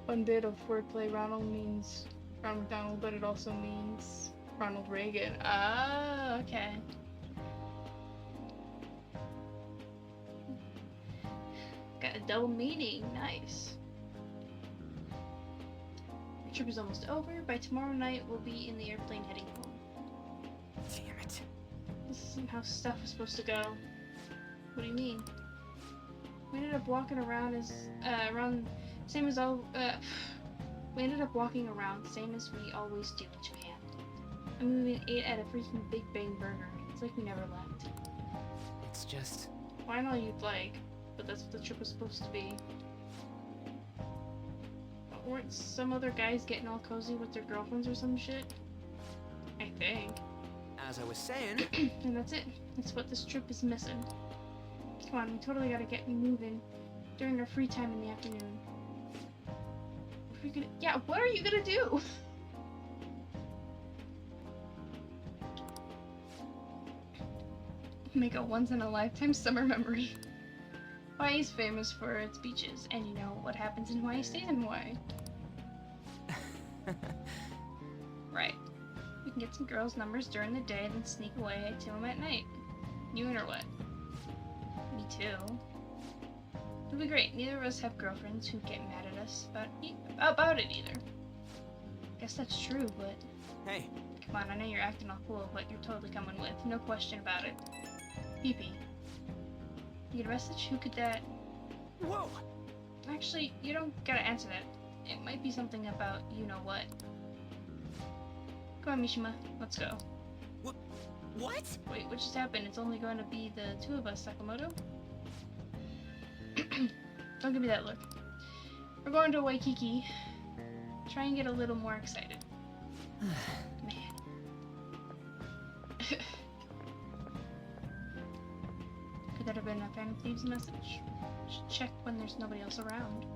One bit of wordplay, Ronald means Ronald McDonald, but it also means Ronald Reagan. Ah, okay. Got a double meaning, nice. The trip is almost over. By tomorrow night, we'll be in the airplane heading home. Damn it. This isn't how stuff was supposed to go. What do you mean? We ended up walking around same as all, we ended up walking around same as we always do in Japan. I mean, we ate at a freaking Big Bang Burger. It's like we never left. It's just... Well, I know you'd like, but that's what the trip was supposed to be. But weren't some other guys getting all cozy with their girlfriends or some shit? I think. As I was saying... And that's it. That's what this trip is missing. Come on, we totally gotta get moving during our free time in the afternoon. What are we gonna... Yeah, what are you gonna do? Make a once-in-a-lifetime summer memory. Hawaii is famous for its beaches, and you know what happens in Hawaii stays in Hawaii. Right. We can get some girls' numbers during the day, then sneak away to them at night. You in or what? Me too. It'll be great. Neither of us have girlfriends who get mad at us about it either. Guess that's true, but... Hey. Come on, I know you're acting all cool, but you're totally coming with. No question about it. Pee-pee. You get a message? Who could that... Whoa! Actually, you don't gotta answer that. It might be something about you-know-what. Come on, Mishima. Let's go. What? Wait, what just happened? It's only going to be the two of us, Sakamoto? Don't give me that look. We're going to Waikiki. Try and get a little more excited. Man. Could that have been a Phantom Thieves message? Should check when there's nobody else around.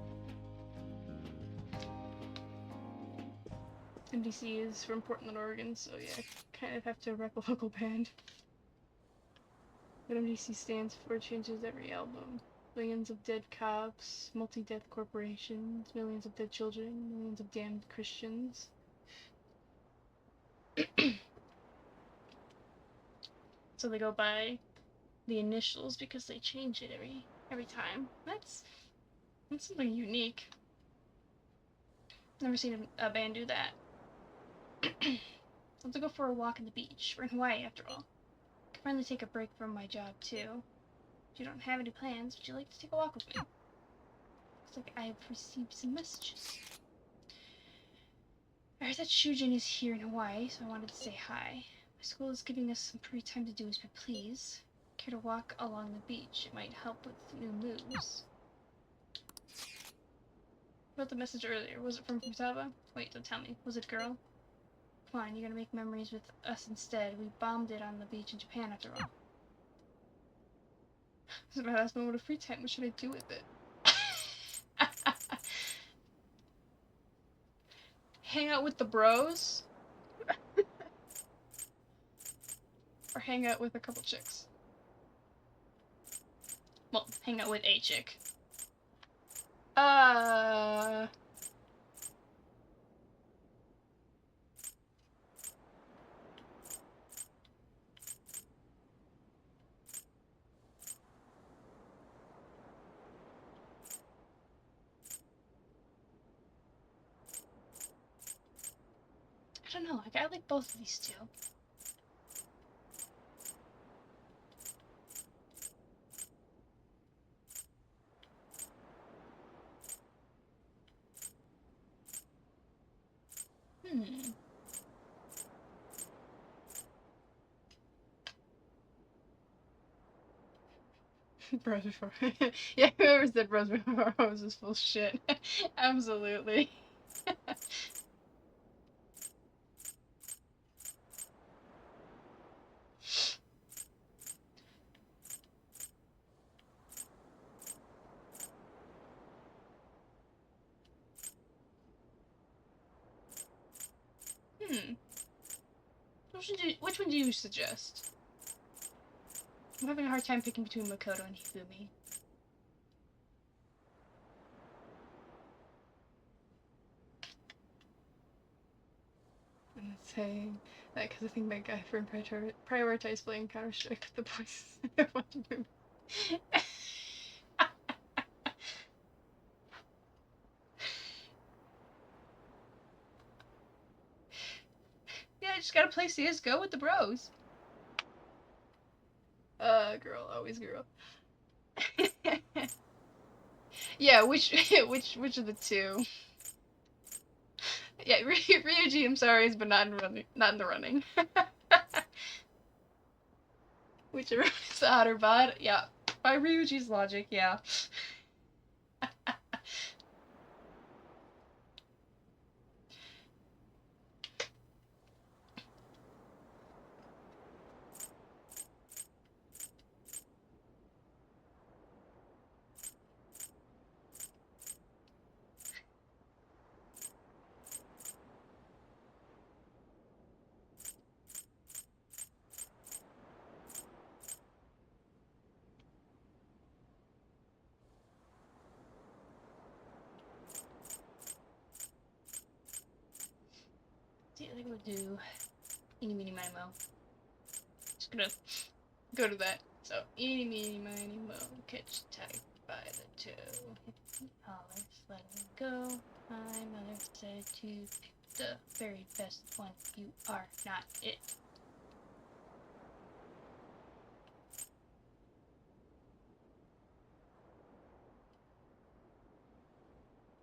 MDC is from Portland, Oregon, so yeah, I kind of have to rep a local band. What MDC stands for changes every album. Millions of dead cops, multi-death corporations, millions of dead children, millions of damned Christians. So they go by the initials because they change it every time. That's something unique. Never seen a band do that. Let's go for a walk on the beach. We're in Hawaii after all. I can finally take a break from my job too. If you don't have any plans, would you like to take a walk with me? Looks like I have received some messages. I heard that Shujin is here in Hawaii, so I wanted to say hi. My school is giving us some free time to do as we please. Care to walk along the beach? It might help with new moves. Wrote the message earlier. Was it from Futaba? Wait, don't tell me. Was it a girl? Come on, you're gonna make memories with us instead. We bombed it on the beach in Japan after all. This is my last moment of free time. What should I do with it? Hang out with the bros? Or hang out with a couple chicks? Well, hang out with a chick. I don't know, like, I like both of these two. Bros before. Yeah, whoever said bros before hoes is full shit. Absolutely. Which one do you suggest? I'm having a hard time picking between Makoto and Hifumi. I'm saying that because I think my guy friend prioritized playing Counter-Strike with the boys. Yeah, I just gotta play CSGO with the bros. Girl, always girl. Yeah, which of the two? Yeah, Ryuji, I'm sorry, but not in the running. Whichever is the hotter bod, yeah. By Ryuji's logic, yeah. See, I think we'll do eeny meeny miny mo. Just gonna go to that. So eeny meeny miny mo, catch tight by the toe. Holler, let him go. My mother said to pick the very best one. You are not it.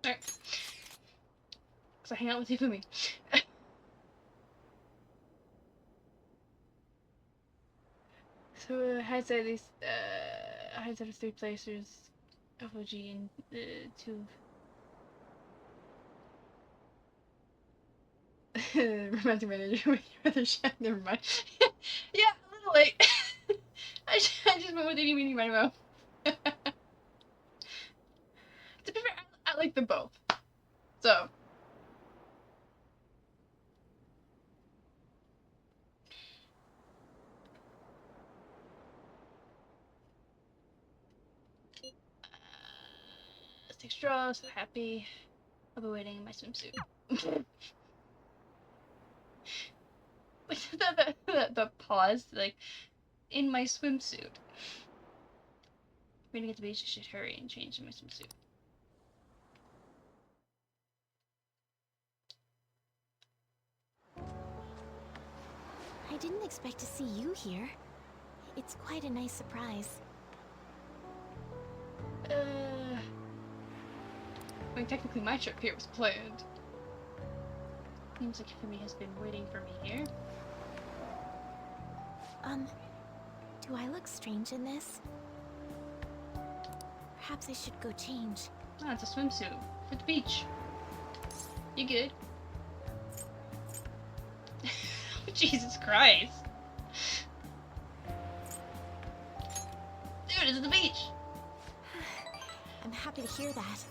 Alright. Cause I hang out with Hifumi. So hindsight is hindsight of 3 placers, FOG and 2 romantic manager with your other shot. Never mind. Yeah, a little late. I just went with any meeny miny mo. To be fair, I like them both. So. straw, so happy. I'll be waiting in my swimsuit. Like the pause, like, in my swimsuit. We're gonna get to the beach, I should hurry and change in my swimsuit. I didn't expect to see you here. It's quite a nice surprise. I mean, technically my trip here was planned. Seems like Fumi has been waiting for me here. Do I look strange in this? Perhaps I should go change. Oh, it's a swimsuit. For the beach. You good? Jesus Christ. Dude, it's the beach! I'm happy to hear that.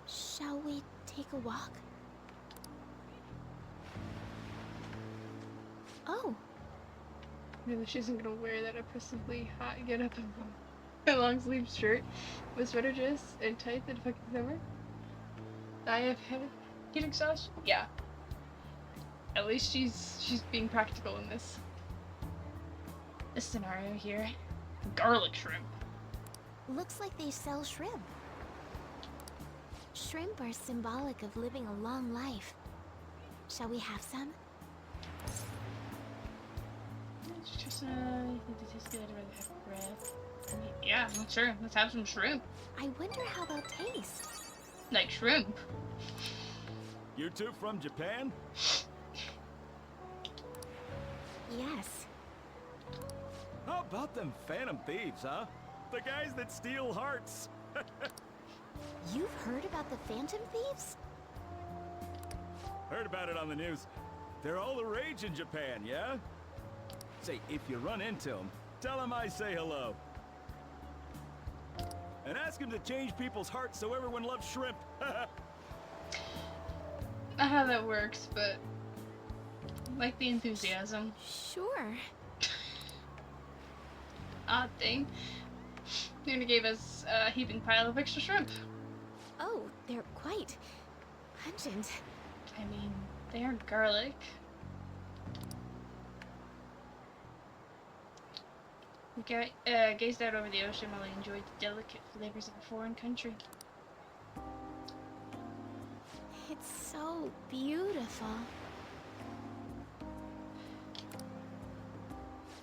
Shall we take a walk? Oh. Maybe she isn't gonna wear that oppressively hot get up and long sleeve shirt with sweater dress and tights in fucking summer. I have heat exhaustion. Yeah. At least she's being practical in this scenario here. Garlic shrimp. Looks like they sell shrimp. Shrimp are symbolic of living a long life. Shall we have some? Just, you think they taste good? I'd rather have bread. I mean, yeah, sure. Let's have some shrimp. I wonder how they'll taste. Like shrimp. You two from Japan? Yes. How about them phantom thieves, huh? The guys that steal hearts. You've heard about the Phantom Thieves? Heard about it on the news. They're all the rage in Japan, yeah? Say, if you run into them, tell them I say hello. And ask them to change people's hearts so everyone loves shrimp. Not how that works, but I like the enthusiasm. Sure. Odd thing. Luna gave us a heaping pile of extra shrimp. Oh, they're quite pungent. I mean, they are garlic. We gazed out over the ocean while I enjoyed the delicate flavors of a foreign country. It's so beautiful.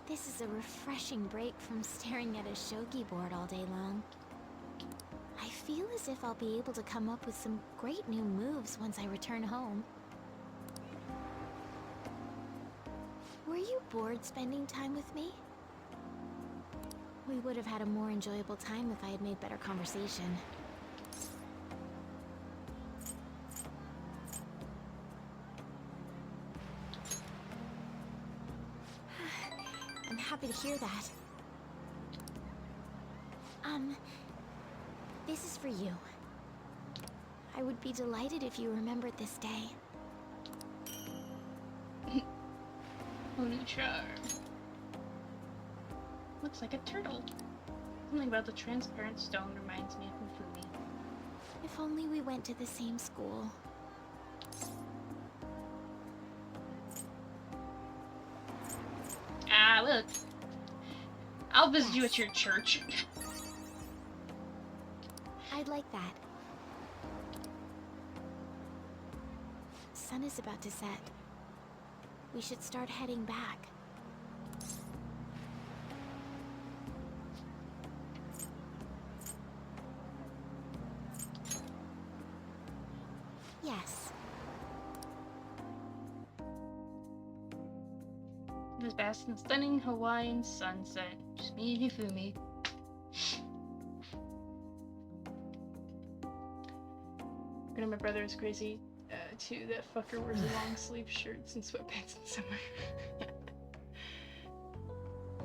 This is a refreshing break from staring at a shogi board all day long. I feel as if I'll be able to come up with some great new moves once I return home. Were you bored spending time with me? We would have had a more enjoyable time if I had made better conversation. I'm happy to hear that. This is for you. I would be delighted if you remembered this day. Holy charm. Looks like a turtle. Something about the transparent stone reminds me of Mifumi. If only we went to the same school. Ah, look. I'll visit you at your church. I'd like that. Sun is about to set. We should start heading back. Yes. Just bask in the stunning Hawaiian sunset. Just me and Hifumi. I know my brother is crazy too. That fucker wears long sleeve shirts and sweatpants in summer.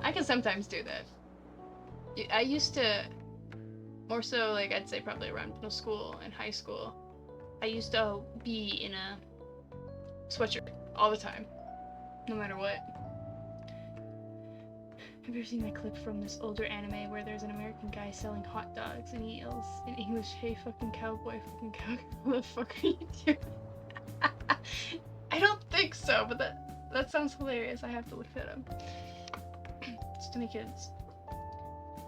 I can sometimes do that. I used to, more so like I'd say probably around middle school and high school, I used to be in a sweatshirt all the time, no matter what. Have you ever seen that clip from this older anime where there's an American guy selling hot dogs and he yells in English, "Hey fucking cowboy, fucking cowboy, what the fuck are you doing?" I don't think so, but that sounds hilarious. I have to look that up. It's too many kids.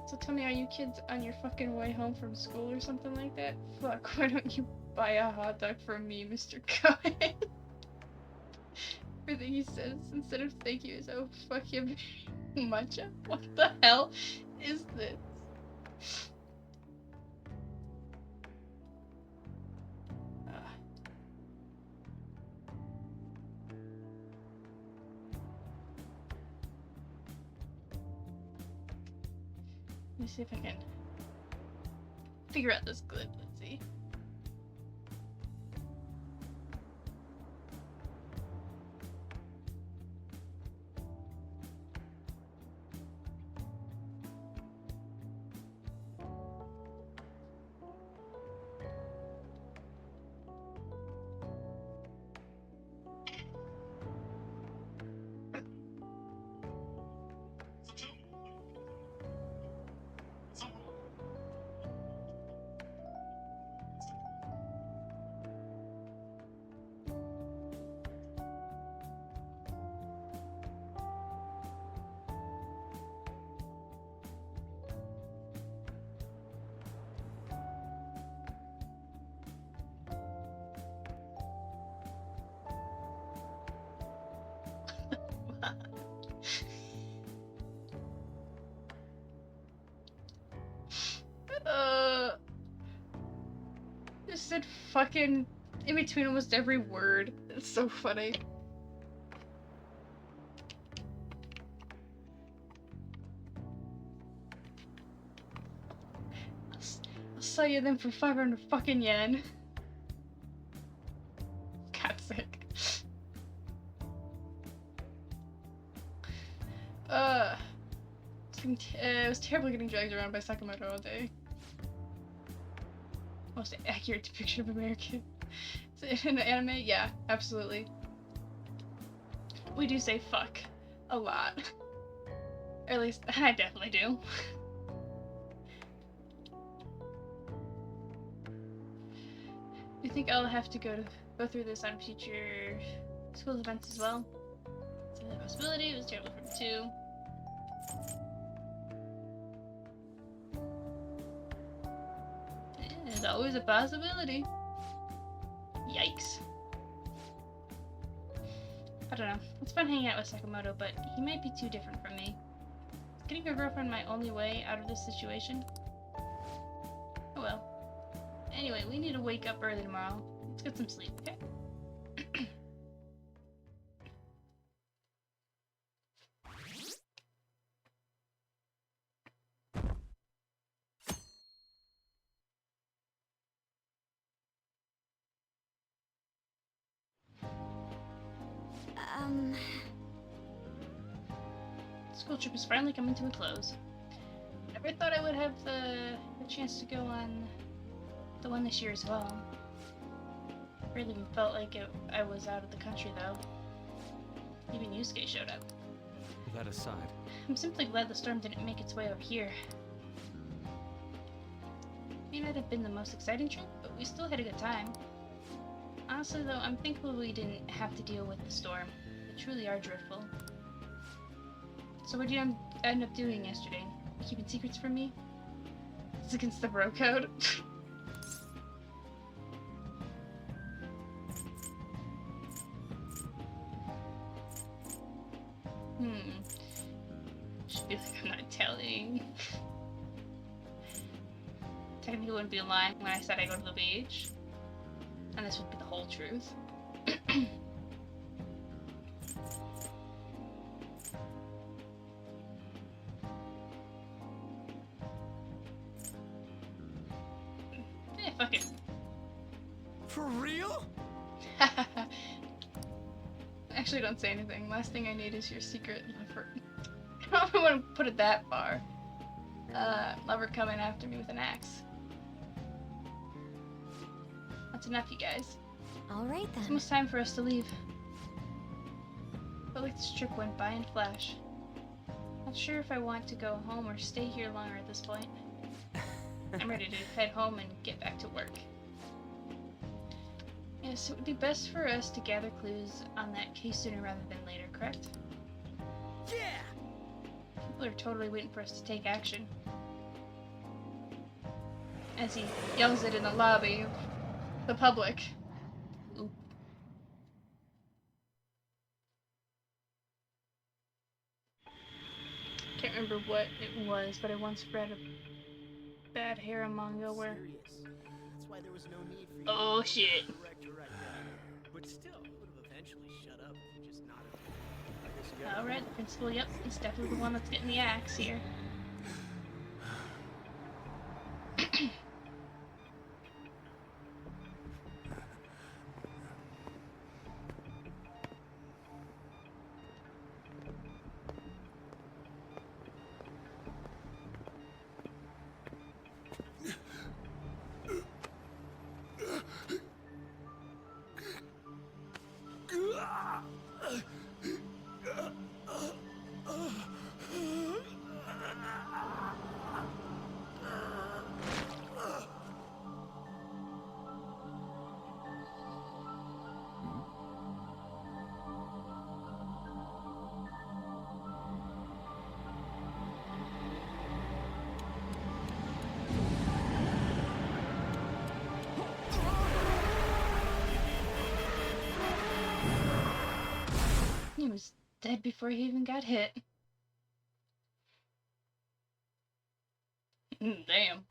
So tell me, are you kids on your fucking way home from school or something like that? Fuck, why don't you buy a hot dog from me, Mr. Cohen? Everything he says instead of thank you is, oh fuck you much. What the hell is this? Let me see if I can figure out this glitch. Let's see. Just said fucking in between almost every word. It's so funny. I'll sell you them for 500 fucking yen. God's sake. It was terrible getting dragged around by Sakamoto all day. Most accurate depiction of American in the anime? Yeah, absolutely. We do say fuck a lot. Or at least, I definitely do. You think I'll have to go through this on future school events as well? It's a possibility. It was terrible for me too. There's always a possibility. Yikes. I don't know. It's fun hanging out with Sakamoto, but he might be too different from me. Is getting a girlfriend my only way out of this situation? Oh well. Anyway, we need to wake up early tomorrow. Let's get some sleep, okay? School trip is finally coming to a close. Never thought I would have the chance to go on the one this year as well. Really felt like I was out of the country though. Even Yusuke showed up. That aside, I'm simply glad the storm didn't make its way over here. May not have been the most exciting trip, but we still had a good time. Honestly though, I'm thankful we didn't have to deal with the storm. They truly are dreadful. So what did you end up doing yesterday? Keeping secrets from me? It's against the bro code. Should be like I'm not telling. Technically wouldn't be lying when I said I go to the beach. And this would be the whole truth. Fuck it. For real? Actually, don't say anything. Last thing I need is your secret lover. I don't even want to put it that far. Lover coming after me with an axe. That's enough, you guys. Alright It's then. almost time for us to leave. Felt like this trip went by in a flash. Not sure if I want to go home or stay here longer at this point. I'm ready to head home and get back to work. Yes, it would be best for us to gather clues on that case sooner rather than later, correct? Yeah! People are totally waiting for us to take action. As he yells it in the lobby of the public. Oop. Can't remember what it was, but I once read a bad hair manga where... That's why there was no need for you Oh to shit. correct her right there. But still, you would have eventually shut up if you just nodded. Alright, the principal, yep, he's definitely the one that's getting the axe here. He was dead before he even got hit. Damn.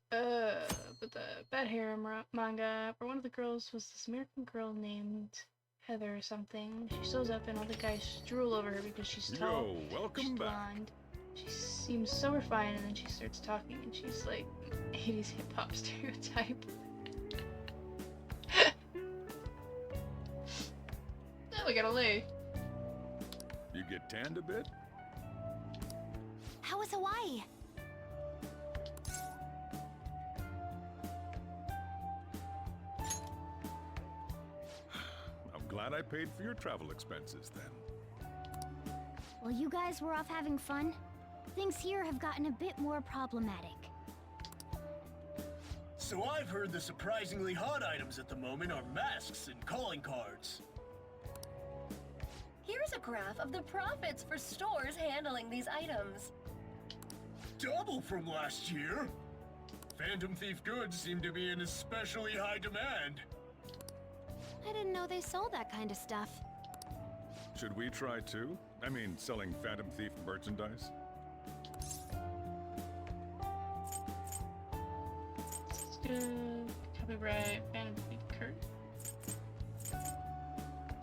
But the bad hair manga, where one of the girls was this American girl named Heather or something. She shows up and all the guys drool over her because she's tall. Yo, welcome she's back. blonde. She seems so refined, and then she starts talking, and she's like 80s hip hop stereotype. Now we gotta leave. You get tanned a bit? How was Hawaii? I'm glad I paid for your travel expenses then. While you guys were off having fun, things here have gotten a bit more problematic. So I've heard the surprisingly hot items at the moment are masks and calling cards. Here's a graph of the profits for stores handling these items. Double from last year. Phantom Thief goods seem to be in especially high demand. I didn't know they sold that kind of stuff. Should we try too? I mean, selling Phantom Thief merchandise? Copyright Phantom Thief Kurt.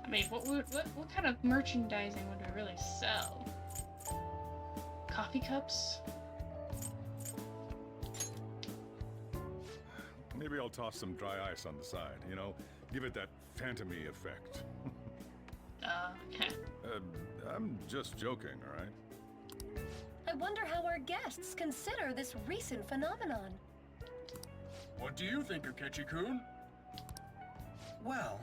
I mean, what kind of merchandising would we really sell? Coffee cups? Maybe I'll toss some dry ice on the side, you know? Give it that phantom-y effect. Okay. I'm just joking, alright? I wonder how our guests consider this recent phenomenon. What do you think, Akechi-kun? Well,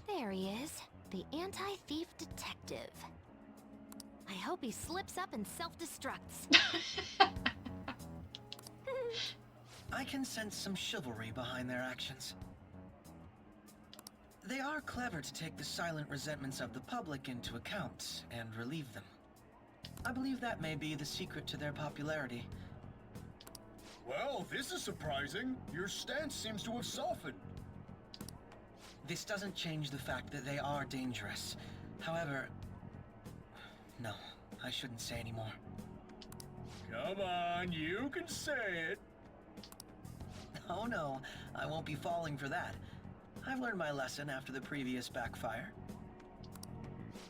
There he is, the anti-thief detective. I hope he slips up and self-destructs. I can sense some chivalry behind their actions. They are clever to take the silent resentments of the public into account and relieve them. I believe that may be the secret to their popularity. Well, this is surprising. Your stance seems to have softened. This doesn't change the fact that they are dangerous. However... No, I shouldn't say anymore. Come on, you can say it. Oh no, I won't be falling for that. I've learned my lesson after the previous backfire.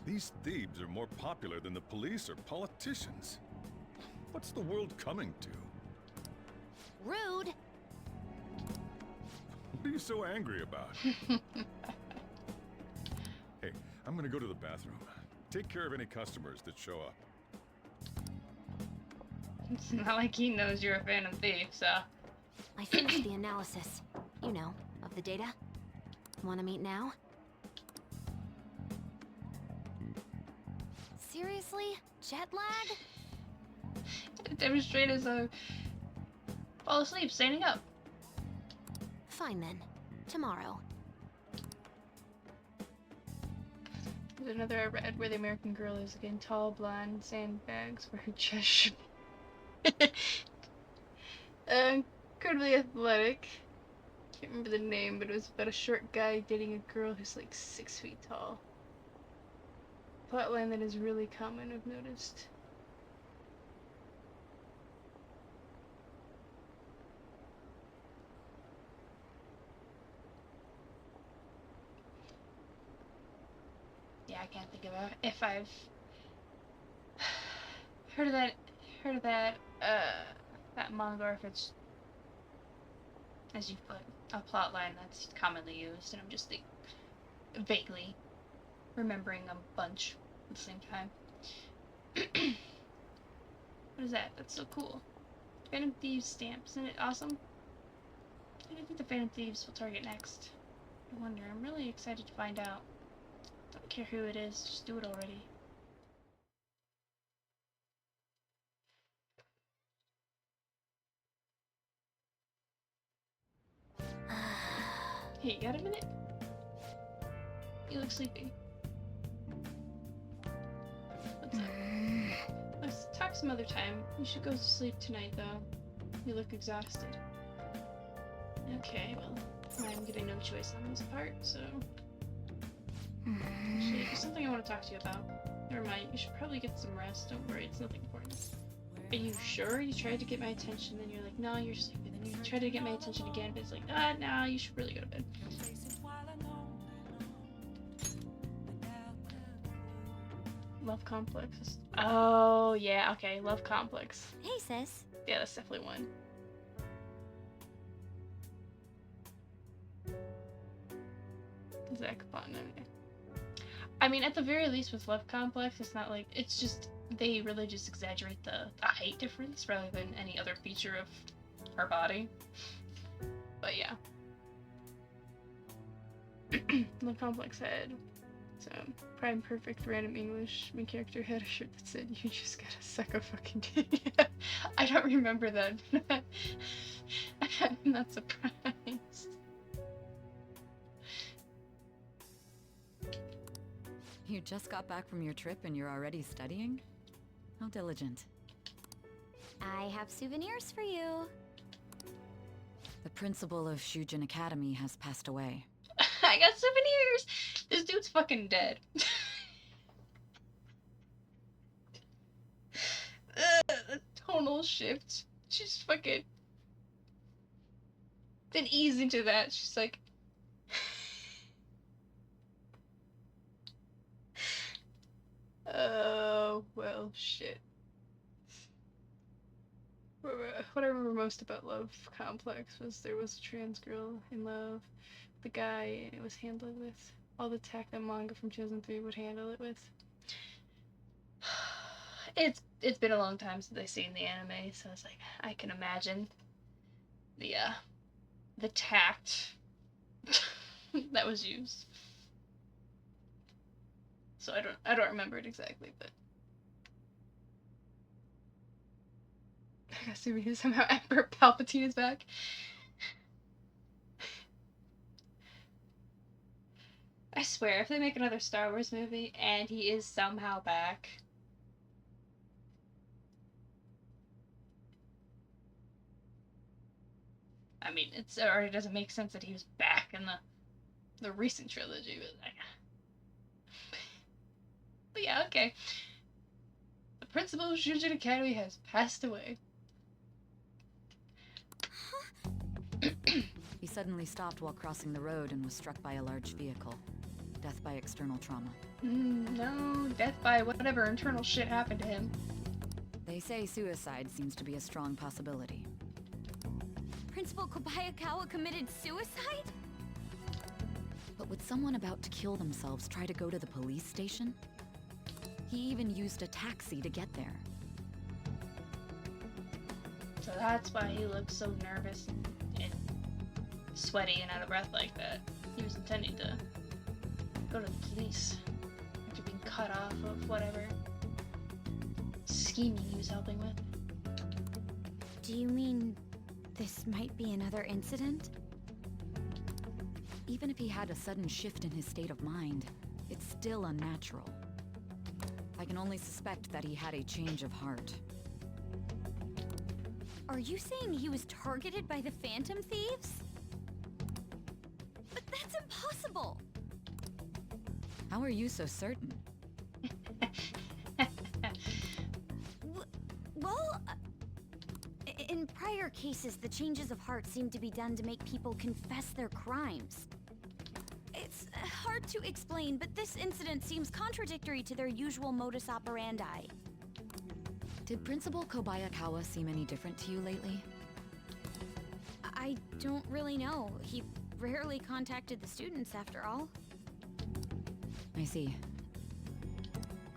These thieves are more popular than the police or politicians. What's the world coming to? Rude! What are you so angry about? Hey, I'm gonna go to the bathroom. Take care of any customers that show up. It's not like he knows you're a Phantom Thief, so... I finished the analysis. You know, of the data. Want to meet now? Seriously? Jet lag? Demonstrate as a fall asleep, standing up. Fine then. Tomorrow. There's another I read where the American girl is again tall, blonde, sandbags for her chest should be. Incredibly athletic. Can't remember the name, but it was about a short guy dating a girl who's like 6 feet tall. Plotline that is really common, I've noticed. Yeah, I can't think of it. If I've heard of that manga, or if it's, as you put, a plot line that's commonly used, and I'm just like vaguely remembering a bunch at the same time. What is that? That's so cool. Phantom Thieves stamp. Isn't it awesome? Who do you think the Phantom Thieves will target next? I wonder. I'm really excited to find out. Don't care who it is, just do it already. Hey, you got a minute? You look sleepy. What's up? Let's talk some other time. You should go to sleep tonight, though. You look exhausted. Okay, well, I'm getting no choice on this part, so... Actually, there's something I want to talk to you about. Never mind, you should probably get some rest. Don't worry, it's nothing important. Are you sure? You tried to get my attention, then you're like, no, you're sleepy. Then you try to get my attention again, but it's like, nah, you should really go to bed. Love Complex. Oh, yeah, okay, Love Complex. Hey, sis. Yeah, that's definitely one. Zach Button. I mean, at the very least with Love Complex, it's not like, it's just, they really just exaggerate the height difference rather than any other feature of her body. But yeah. Love Complex had some Prime Perfect Random English. My character had a shirt that said, "You just gotta suck a fucking dick." I don't remember that. I'm not surprised. You just got back from your trip and you're already studying? How diligent. I have souvenirs for you. The principal of Shujin Academy has passed away. I got souvenirs! This dude's fucking dead. The tonal shift. She's fucking... Then ease into that. She's like... Oh, well, shit. What I remember most about Love Complex was there was a trans girl in love with the guy, and it was handled with all the tact that manga from 2003 would handle it with. It's been a long time since I've seen the anime, so it's like I can imagine the tact that was used. So I don't remember it exactly, but I got souvenirs. Somehow Emperor Palpatine is back. I swear, if they make another Star Wars movie and he is somehow back, I mean, it already doesn't make sense that he was back in the recent trilogy, but like, but yeah, okay. The principal of Shujin Academy has passed away. He suddenly stopped while crossing the road and was struck by a large vehicle. Death by external trauma. No, death by whatever internal shit happened to him. They say suicide seems to be a strong possibility. Principal Kobayakawa committed suicide? But would someone about to kill themselves try to go to the police station? He even used a taxi to get there. So that's why he looked so nervous and sweaty and out of breath like that. He was intending to go to the police after being cut off of whatever. scheming he was helping with. Do you mean this might be another incident? Even if he had a sudden shift in his state of mind, it's still unnatural. I can only suspect that he had a change of heart. Are you saying he was targeted by the Phantom Thieves? But that's impossible! How are you so certain? Well, in prior cases, the changes of heart seem to be done to make people confess their crimes. It's hard to explain, but this incident seems contradictory to their usual modus operandi. Did Principal Kobayakawa seem any different to you lately? I don't really know. He rarely contacted the students, after all. I see.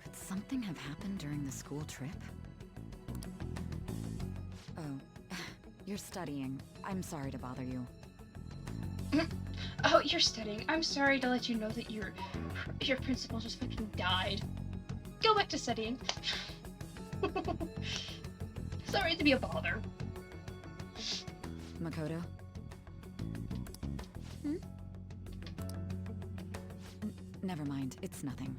Could something have happened during the school trip? Oh, you're studying. I'm sorry to bother you. Oh, you're studying. I'm sorry to let you know that your principal just fucking died. Go back to studying. Sorry to be a bother. Makoto? Never mind, it's nothing.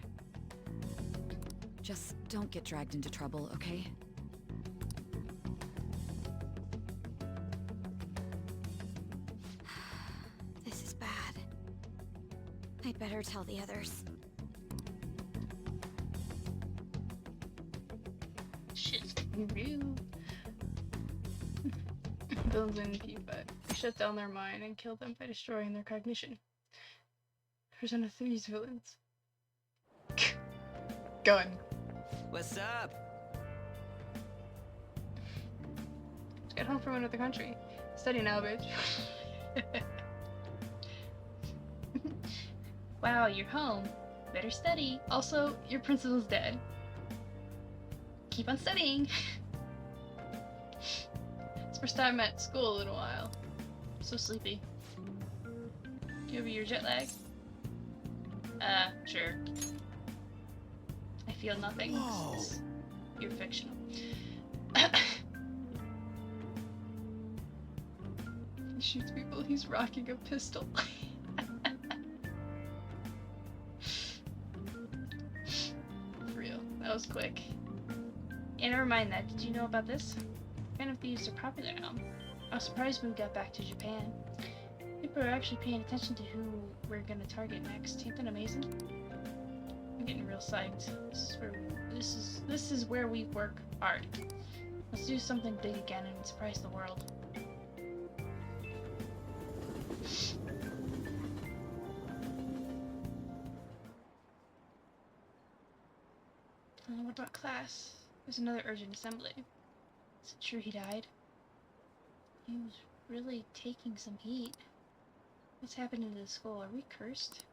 Just don't get dragged into trouble, okay? This is bad. I'd better tell the others. Shit's real. Villains and people shut down their mind and kill them by destroying their cognition. Persona 3's villains. Gun. What's up? Just got home from another country. Study now, bitch. Wow, you're home. Better study. Also, your principal's dead. Keep on studying. It's the first time at school in a while. I'm so sleepy. Do you have your jet lag? Sure. I feel nothing. You're fictional. He shoots people, he's rocking a pistol. For real, that was quick. And never mind that, did you know about this? Phantom Thieves are popular now. I was surprised when we got back to Japan. People are actually paying attention to who we're gonna target next. Ain't that amazing? I'm getting real psyched. This is where we work hard. Let's do something big again and surprise the world. What about class? There's another urgent assembly. Is it true he died? He was really taking some heat. What's happening to the school? Are we cursed?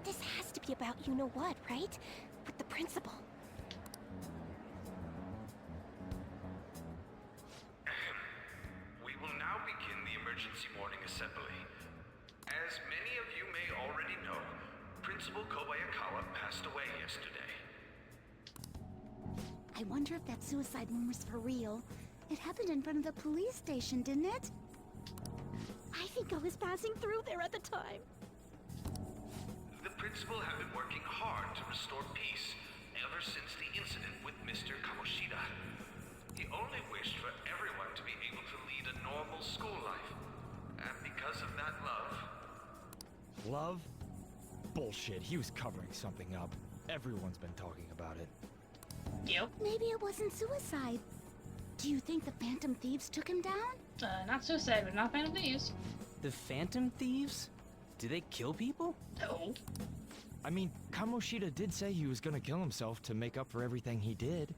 This has to be about you-know-what, right? With the principal. We will now begin the emergency morning assembly. As many of you may already know, Principal Kobayakawa passed away yesterday. I wonder if that suicide rumor's for real. It happened in front of the police station, didn't it? I think I was passing through there at the time. The principal had been working hard to restore peace ever since the incident with Mr. Kamoshida. He only wished for everyone to be able to lead a normal school life. And because of that love... Love? Bullshit, he was covering something up. Everyone's been talking about it. Yep. Maybe it wasn't suicide. Do you think the Phantom Thieves took him down? Not suicide, but not Phantom Thieves. The Phantom Thieves? Do they kill people? No. I mean, Kamoshida did say he was gonna kill himself to make up for everything he did.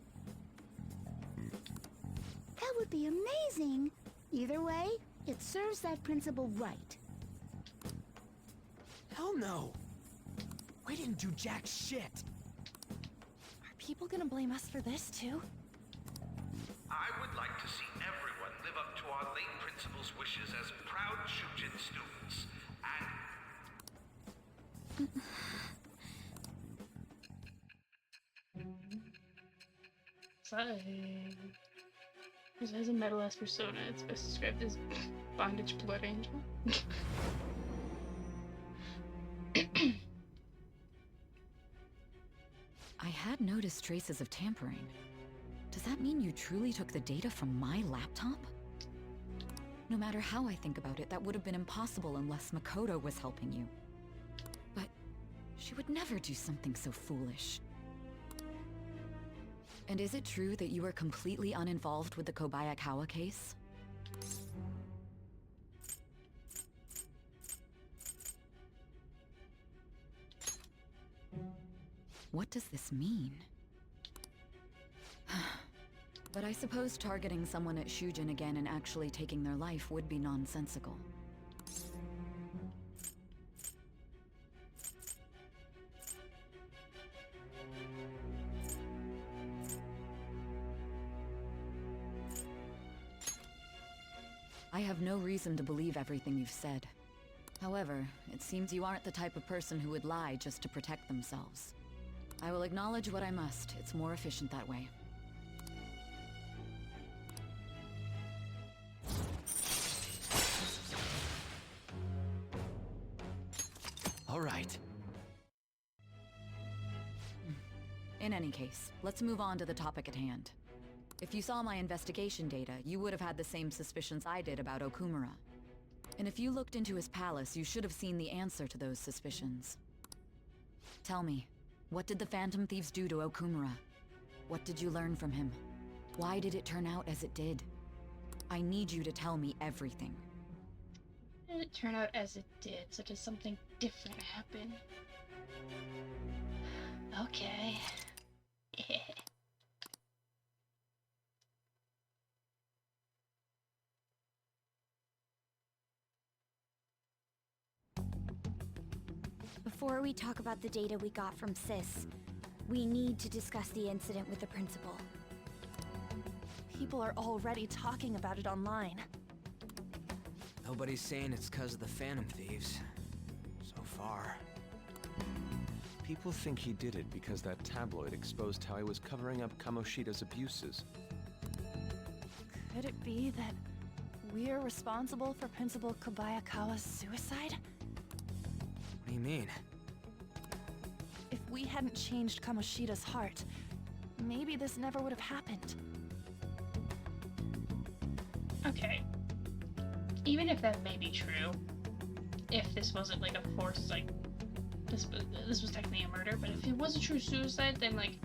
That would be amazing. Either way, it serves that principal right. Hell no! We didn't do jack shit! Are people gonna blame us for this too? I would like to see everyone live up to our late principal's wishes as proud Shujin students, and Exciting. This has a metal-esque persona. It's best described as bondage blood angel. I had noticed traces of tampering. Does that mean you truly took the data from my laptop? No matter how I think about it, that would have been impossible unless Makoto was helping you. But she would never do something so foolish. And is it true that you were completely uninvolved with the Kobayakawa case? What does this mean? But I suppose targeting someone at Shujin again and actually taking their life would be nonsensical. I have no reason to believe everything you've said. However, it seems you aren't the type of person who would lie just to protect themselves. I will acknowledge what I must. It's more efficient that way. All right. In any case, let's move on to the topic at hand. If you saw my investigation data, you would have had the same suspicions I did about Okumura. And if you looked into his palace, you should have seen the answer to those suspicions. Tell me, what did the Phantom Thieves do to Okumura? What did you learn from him? Why did it turn out as it did? I need you to tell me everything. Why did it turn out as it did, such as something different happened? Okay. Before we talk about the data we got from Sis, we need to discuss the incident with the principal. People are already talking about it online. Nobody's saying it's because of the Phantom Thieves. So far. People think he did it because that tabloid exposed how he was covering up Kamoshida's abuses. Could it be that we're responsible for Principal Kobayakawa's suicide? What do you mean? If we hadn't changed Kamoshida's heart, maybe this never would have happened. Okay. Even if that may be true, if this wasn't like a forced, like, this was technically a murder, but if it was a true suicide, then like,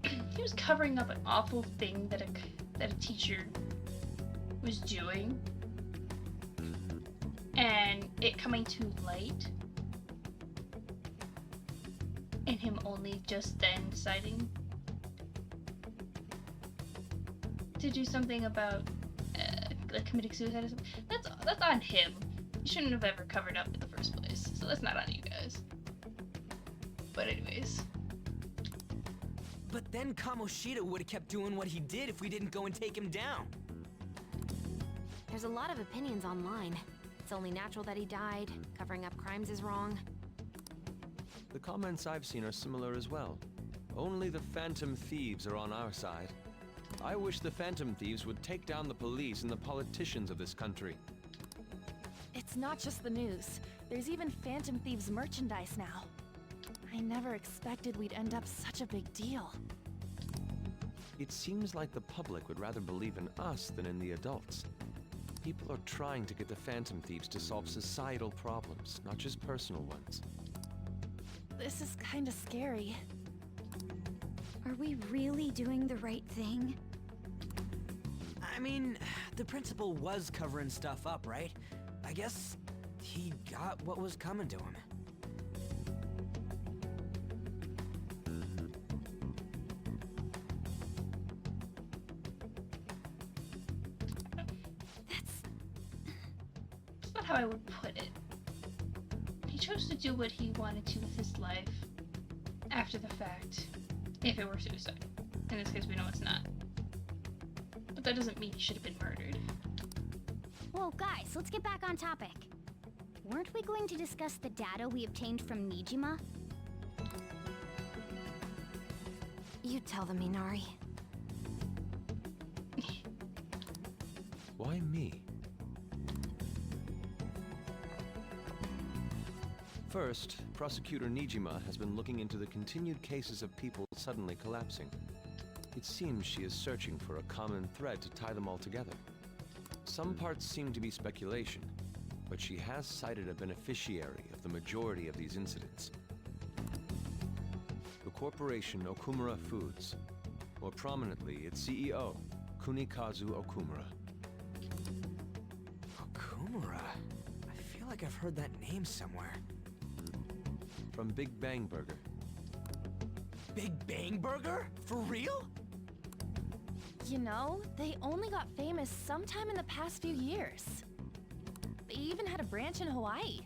he was covering up an awful thing that a teacher was doing, and it coming to light, and him only just then deciding to do something about like committing suicide or something. That's on him. He shouldn't have ever covered up in the first place. So that's not on you guys. But anyways. But then Kamoshida would have kept doing what he did if we didn't go and take him down. There's a lot of opinions online. It's only natural that he died. Covering up crimes is wrong. The comments I've seen are similar as well. Only the Phantom Thieves are on our side. I wish the Phantom Thieves would take down the police and the politicians of this country. It's not just the news. There's even Phantom Thieves merchandise now. I never expected we'd end up such a big deal. It seems like the public would rather believe in us than in the adults. People are trying to get the Phantom Thieves to solve societal problems, not just personal ones. This is kinda scary. Are we really doing the right thing? I mean, the principal was covering stuff up, right? I guess he got what was coming to him. That's not how I would put it. He chose to do what he wanted to with his life after the fact, if it were suicide. In this case, we know it's not. But that doesn't mean he should have been murdered. Whoa, guys, let's get back on topic. Weren't we going to discuss the data we obtained from Nijima? You tell them, Minari. Why me? First, Prosecutor Nijima has been looking into the continued cases of people suddenly collapsing. It seems she is searching for a common thread to tie them all together. Some parts seem to be speculation, but she has cited a beneficiary of the majority of these incidents. The corporation Okumura Foods, more prominently its CEO, Kunikazu Okumura. Okumura? I feel like I've heard that name somewhere. From Big Bang Burger. Big Bang Burger? For real? You know, they only got famous sometime in the past few years. They even had a branch in Hawaii.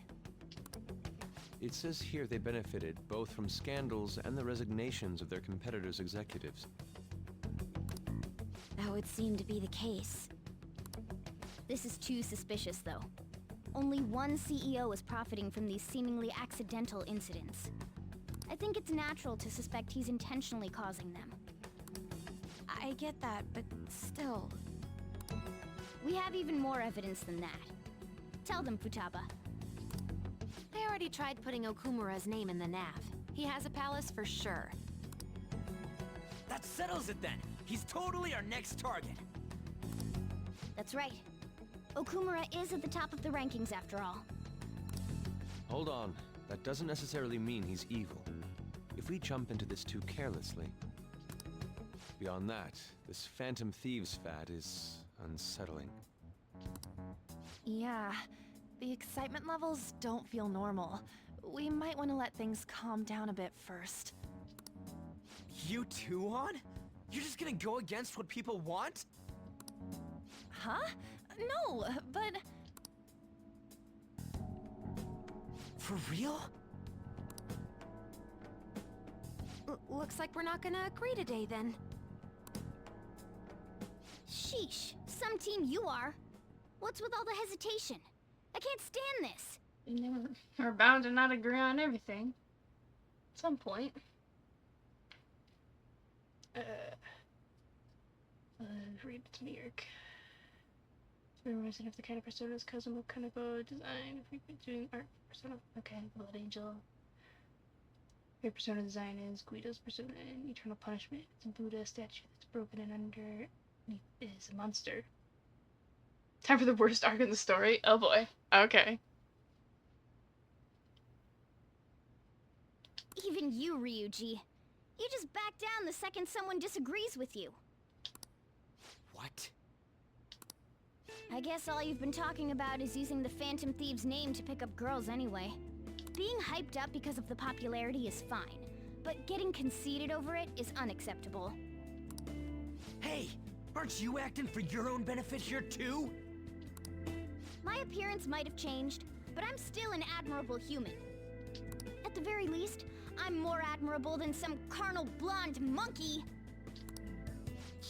It says here they benefited both from scandals and the resignations of their competitors' executives. That would seem to be the case. This is too suspicious, though. Only one CEO is profiting from these seemingly accidental incidents. I think it's natural to suspect he's intentionally causing them. I get that, but still... We have even more evidence than that. Tell them, Futaba. They already tried putting Okumura's name in the nav. He has a palace for sure. That settles it then! He's totally our next target! That's right. Okumura is at the top of the rankings after all. Hold on. That doesn't necessarily mean he's evil. If we jump into this too carelessly... Beyond that, this Phantom Thieves fad is unsettling. Yeah, the excitement levels don't feel normal. We might want to let things calm down a bit first. You too, On? You're just gonna go against what people want? Huh? No, but... For real? Looks like we're not gonna agree today, then. Sheesh, some team you are. What's with all the hesitation? I can't stand this. We're bound to not agree on everything. At some point. Read to New York. Reminiscent of the kind of personas Kazuma Kaneko design. If we've been doing art persona. Okay, Blood Angel. Your persona design is Guido's persona in Eternal Punishment. It's a Buddha statue that's broken and underneath is a monster. Time for the worst arc in the story? Oh boy. Okay. Even you, Ryuji. You just back down the second someone disagrees with you. What? I guess all you've been talking about is using the Phantom Thieves' name to pick up girls anyway. Being hyped up because of the popularity is fine, but getting conceited over it is unacceptable. Hey! Aren't you acting for your own benefit here too? My appearance might have changed, but I'm still an admirable human. At the very least, I'm more admirable than some carnal blonde monkey!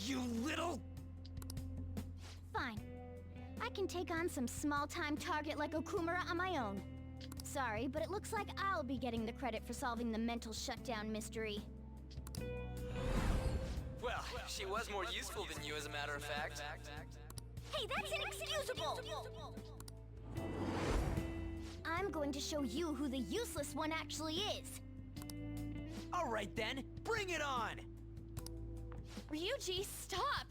You little... Fine. I can take on some small-time target like Okumura on my own. Sorry, but it looks like I'll be getting the credit for solving the mental shutdown mystery. Well, she was more useful than you, as a matter of fact. Hey, that's inexcusable! I'm going to show you who the useless one actually is. Alright then, bring it on! Ryuji, stop!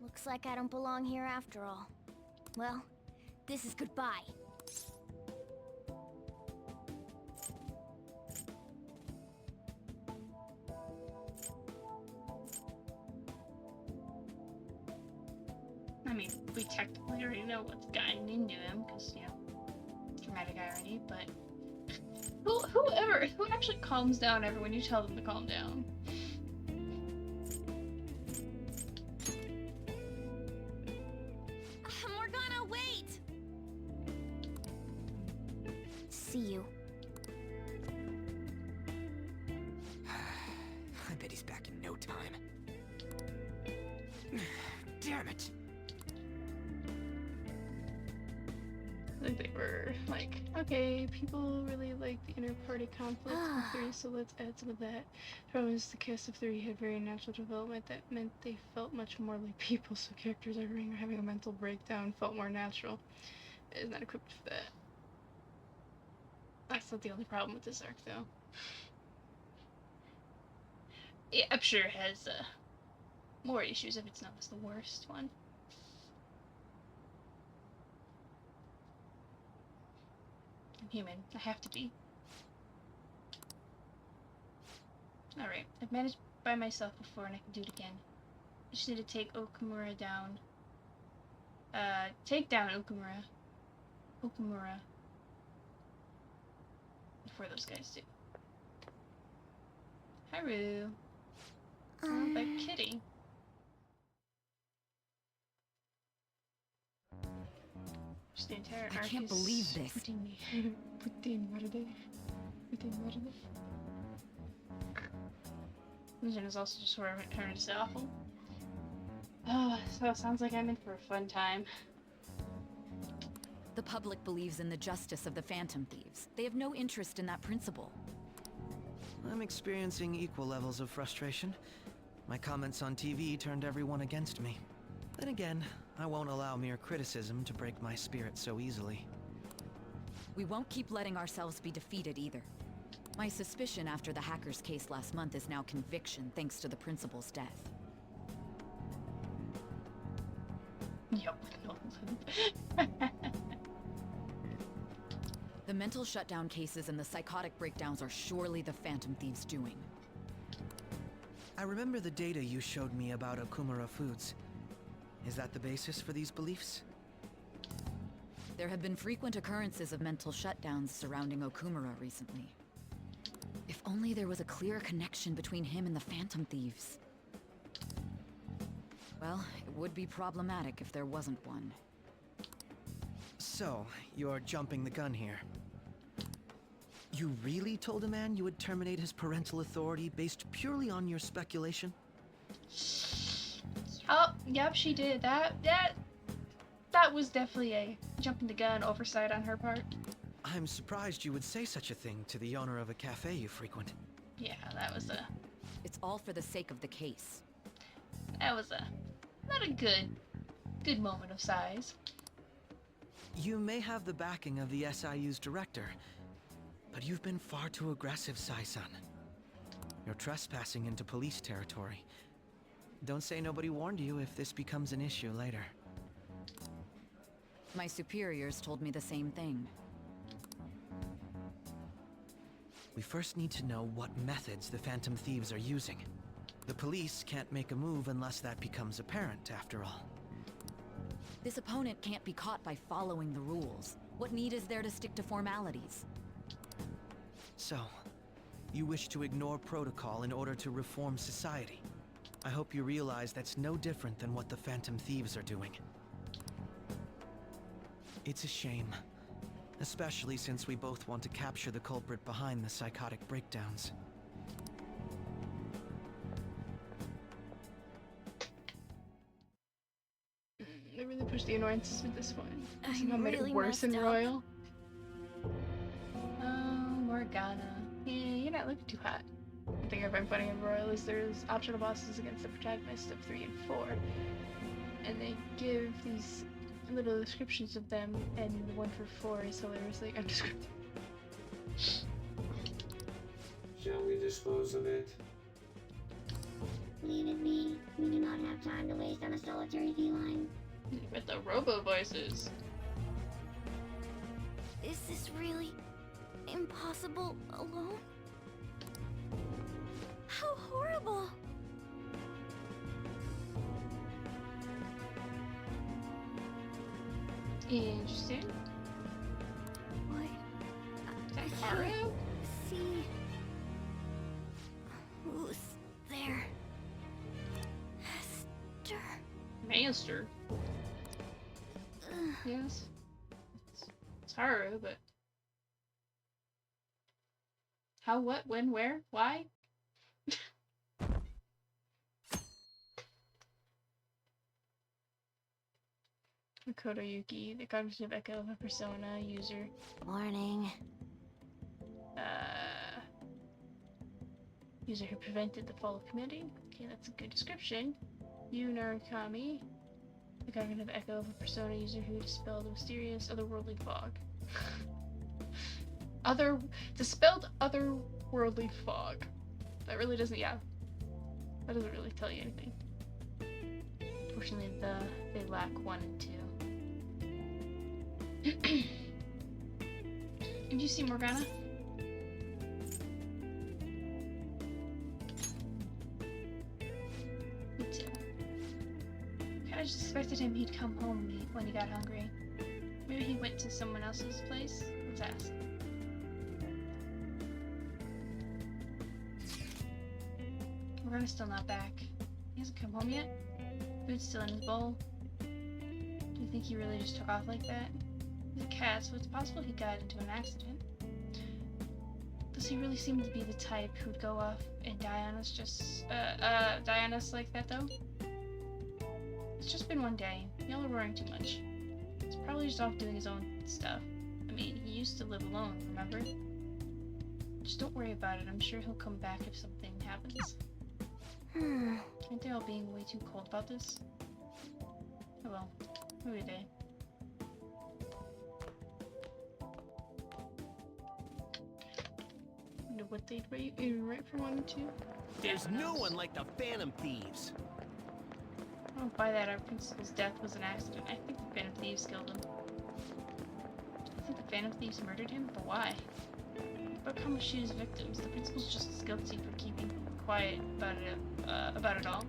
Looks like I don't belong here after all. Well, this is goodbye. I mean, we technically already know what's gotten into him, because, you know, dramatic irony, but... Who actually calms down everyone you tell them to calm down? Morgana, wait! See you. I bet he's back in no time. Damn it! Like they were like, okay, people really like the inter-party conflict in 3, so let's add some of that. The problem is the cast of 3 had very natural development that meant they felt much more like people, so characters arguing or having a mental breakdown felt more natural. It is not equipped for that. That's not the only problem with this arc, though. Yeah, I'm sure it has more issues if it's not the worst one. I'm human. I have to be. Alright, I've managed by myself before and I can do it again. I just need to take Okumura down. Take down Okumura. Before those guys do. Haru. By Kitty. Just the entire I arc can't is believe this. Vision is also just horrendously awful. Oh, so it sounds like I'm in for a fun time. The public believes in the justice of the Phantom Thieves. They have no interest in that principle. I'm experiencing equal levels of frustration. My comments on TV turned everyone against me. Then again, I won't allow mere criticism to break my spirit so easily. We won't keep letting ourselves be defeated either. My suspicion after the hacker's case last month is now conviction thanks to the principal's death. Yep. The mental shutdown cases and the psychotic breakdowns are surely the Phantom Thieves' doing. I remember the data you showed me about Okumura Foods. Is that the basis for these beliefs? There have been frequent occurrences of mental shutdowns surrounding Okumura recently. If only there was a clear connection between him and the Phantom Thieves. Well, it would be problematic if there wasn't one. So, you're jumping the gun here. You really told a man you would terminate his parental authority based purely on your speculation? Oh, yep, she did. That was definitely a jumping the gun oversight on her part. I'm surprised you would say such a thing to the owner of a cafe you frequent. Yeah, that was a... It's all for the sake of the case. That was a... not a good moment of size. You may have the backing of the SIU's director, but you've been far too aggressive, Sai-san. You're trespassing into police territory. Don't say nobody warned you if this becomes an issue later. My superiors told me the same thing. We first need to know what methods the Phantom Thieves are using. The police can't make a move unless that becomes apparent, after all. This opponent can't be caught by following the rules. What need is there to stick to formalities? So, you wish to ignore protocol in order to reform society. I hope you realize that's no different than what the Phantom Thieves are doing. It's a shame. Especially since we both want to capture the culprit behind the psychotic breakdowns. They really pushed the annoyances with this one. I Somehow made really it worse messed in up. Royal. Oh, Morgana. Yeah, you're not looking too hot. The thing I find funny in Royal is there's optional bosses against the protagonist of 3 and 4. And they give these little descriptions of them, and the one for 4 is hilariously undescriptive. Shall we dispose of it? Leave it be. We do not have time to waste on a solitary feline. With the robo voices. Is this really impossible alone? How horrible! Interesting. What? Is that I Haru? can't see who's there. Esther. Master. Yes. It's Haru, but... How, what, when, where, why? Makoto Yuki, the cognitive echo of a persona user. Morning. User who prevented the fall of humanity. Okay, that's a good description. Yu Narukami, the cognitive echo of a persona user who dispelled a mysterious otherworldly fog. Dispelled otherworldly fog. That really doesn't, yeah. That doesn't really tell you anything. Unfortunately, they lack 1 and 2. Did you see Morgana? Me too. I just suspected he'd come home when he got hungry. Maybe he went to someone else's place? Let's ask. Morgana's still not back. He hasn't come home yet? Food's still in his bowl. Do you think he really just took off like that? He's a cat, so it's possible he got into an accident. Does he really seem to be the type who'd go off and die on us like that, though? It's just been one day. Y'all are worrying too much. He's probably just off doing his own stuff. I mean, he used to live alone, remember? Just don't worry about it. I'm sure he'll come back if something happens. Aren't they all being way too cold about this? Oh well. Who are they? Wonder what they'd write for 1 and 2? There's no one like the Phantom Thieves. I don't buy that our principal's death was an accident. I think the Phantom Thieves killed him. I think the Phantom Thieves murdered him, but why? But come shoot his victims. The principal's just as guilty for keeping quiet about it all.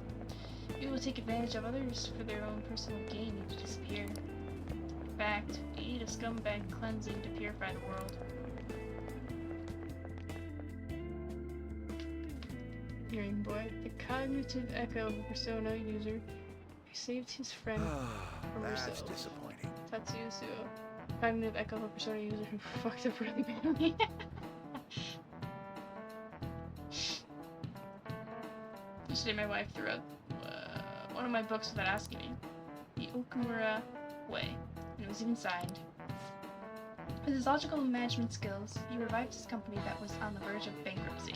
People take advantage of others for their own personal gain and to disappear. In fact, we need a scumbag cleansing to purify the world. Hearing boy, the cognitive echo of a persona user who saved his friend from herself. That's disappointing. Tatsuo, cognitive echo of a persona user who fucked up really badly. Yesterday my wife threw out one of my books without asking me. The Okumura Way. And it was even signed. With his logical management skills, he revived his company that was on the verge of bankruptcy.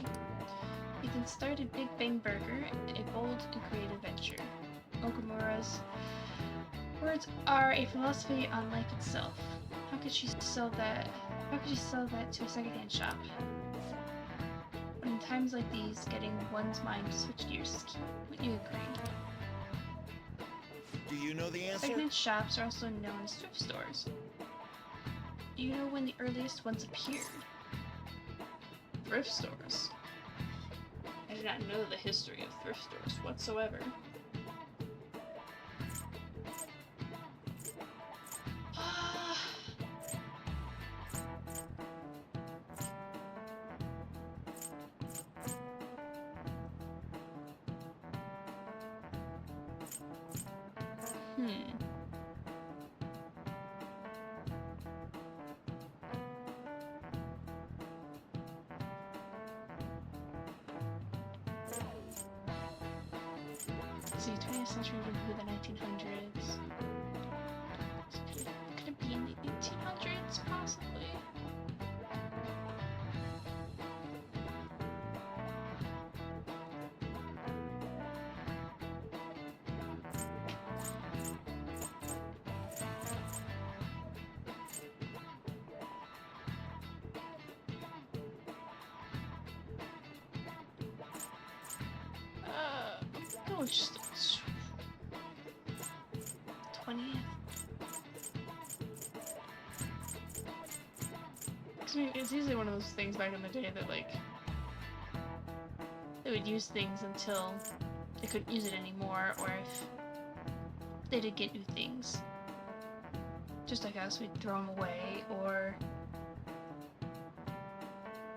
He then started Big Bang Burger, a bold and creative venture. Okumura's words are a philosophy on life itself. How could she sell that? How could she sell that to a secondhand shop? But in times like these, getting one's mind to switch gears is key. Would you agree? Do you know the answer? Secondhand shops are also known as thrift stores. Do you know when the earliest ones appeared? Thrift stores. I do not know the history of thrift stores whatsoever. See, 20th century would be the 1900s. Could it be in the 1800s, possibly? Oh, just 20th. It's usually one of those things back in the day that, like, they would use things until they couldn't use it anymore, or if they did get new things. Just like us, we'd throw them away, or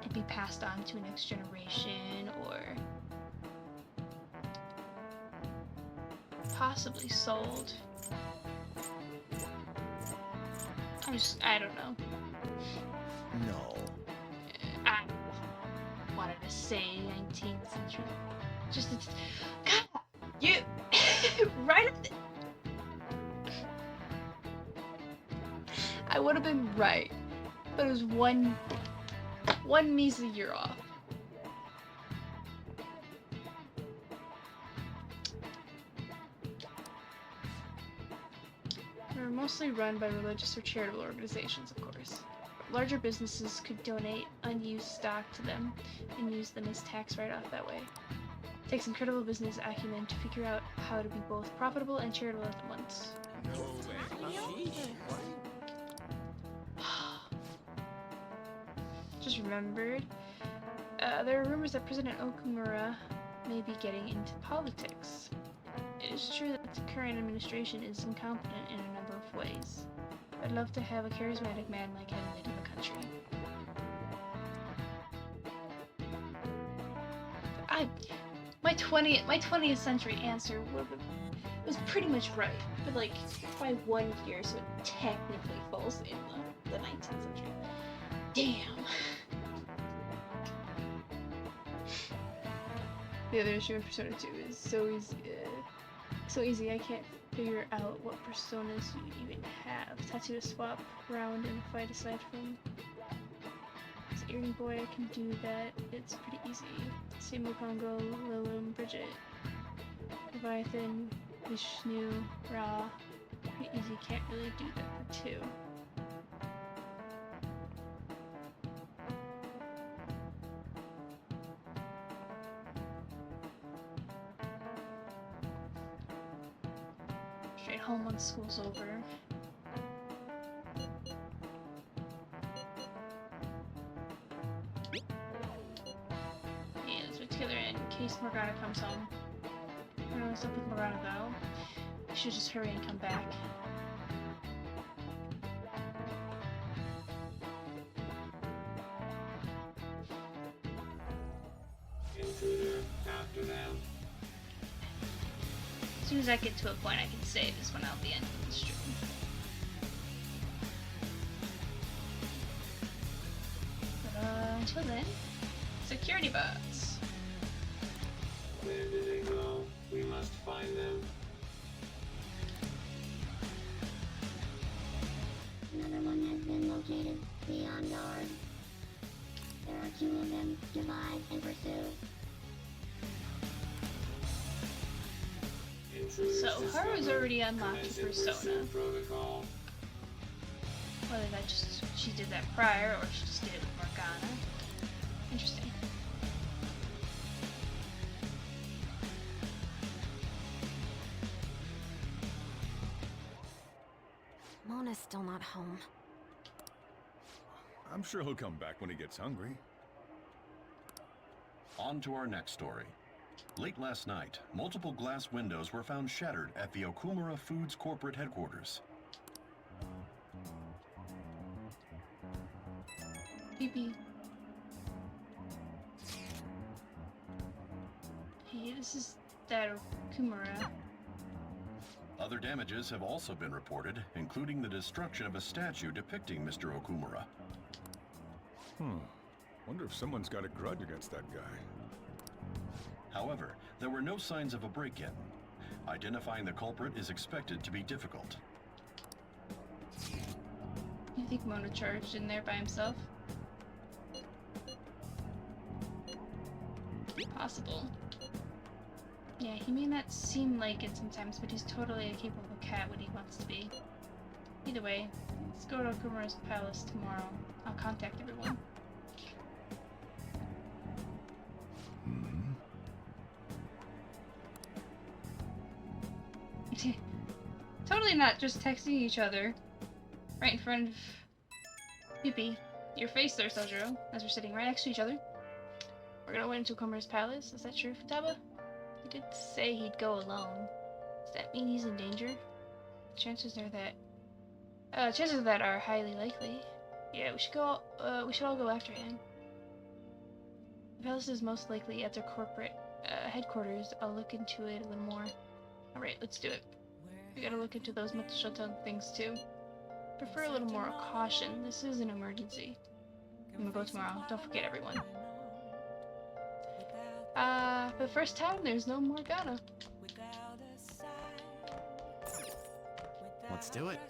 it'd be passed on to a next generation, or possibly sold. I don't know. No. I wanted to say 19th century. Just, it's, God, you, right at the, I would have been right, but it was one measly year off. They were mostly run by religious or charitable organizations, of course. Larger businesses could donate unused stock to them and use them as tax write-off that way. It takes incredible business acumen to figure out how to be both profitable and charitable at once. Just remembered, there are rumors that President Okumura may be getting into politics. It is true that the current administration is incompetent in a number of ways. I'd love to have a charismatic man like him leading the country. My 20th century answer was pretty much right, but like by 1 year, so it technically falls in the 19th century. Damn. The other issue of Persona 2 is so easy. I can't figure out what personas you even have. Tattoo to swap around in a fight aside from as Earring Boy, I can do that. It's pretty easy. Same with Congo, Lilum, Bridget, Leviathan, Vishnu, Ra. Pretty easy, can't really do that for 2. Straight home once school's over. Yeah, let's work together in case Morgana comes home. I don't know what's up with Morgana though. We should just hurry and come back. Intruder, after them. As soon as I get to a point I can save is when I'll be ending the stream. But until then, security bots. Where did they go? We must find them. Another one has been located. Be on guard. There are 2 of them. Divide and pursue. So Haru's already unlocked a persona. Protocol. Whether that just she did that prior or she just did it with Morgana. Interesting. Mona's still not home. I'm sure he'll come back when he gets hungry. On to our next story. Late last night, multiple glass windows were found shattered at the Okumura Foods corporate headquarters. Pee-pee. Hey, this is that Okumura. Other damages have also been reported, including the destruction of a statue depicting Mr. Okumura. Wonder if someone's got a grudge against that guy. However, there were no signs of a break-in. Identifying the culprit is expected to be difficult. You think Mona charged in there by himself? Possible. Yeah, he may not seem like it sometimes, but he's totally a capable cat when he wants to be. Either way, let's go to Okumura's palace tomorrow. I'll contact everyone. Totally not just texting each other right in front of Pee-pee. Your face there, Sojiro, as we're sitting right next to each other. We're gonna went into Okumura's palace. Is that true, Futaba? He did say he'd go alone. Does that mean he's in danger? Chances of that are highly likely. Yeah, we should go. We should all go after him. The palace is most likely at their corporate headquarters. I'll look into it a little more. All right, let's do it. We gotta look into those Matsushita things too. Prefer a little more caution. This is an emergency. I'm gonna go tomorrow. Don't forget, everyone. For the first time, there's no Morgana. Let's do it.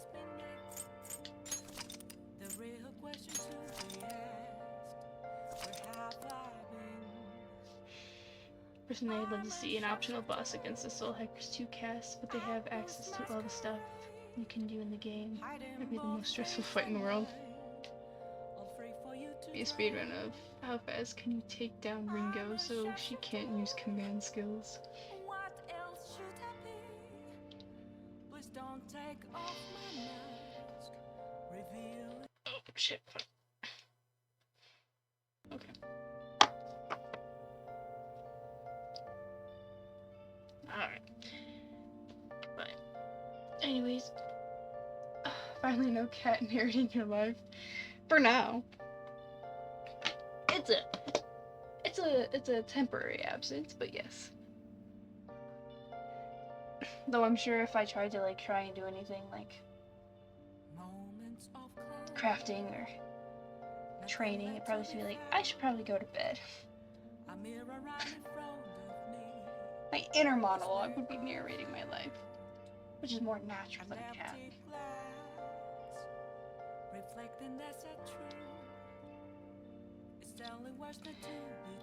Personally, I'd love to see an optional boss against the Soul Hackers 2 cast, but they have access to all the stuff you can do in the game. It'd be the most stressful fight in the world. Be a speedrun of how fast can you take down Ringo so she can't use command skills. Oh shit. Okay. Alright. But anyways, finally no cat narrating your life. For now. It's a temporary absence, but yes. Though I'm sure if I tried to like try and do anything like crafting or training, it'd probably be like, I should probably go to bed. My inner monologue would be narrating my life, which is more natural than a cat.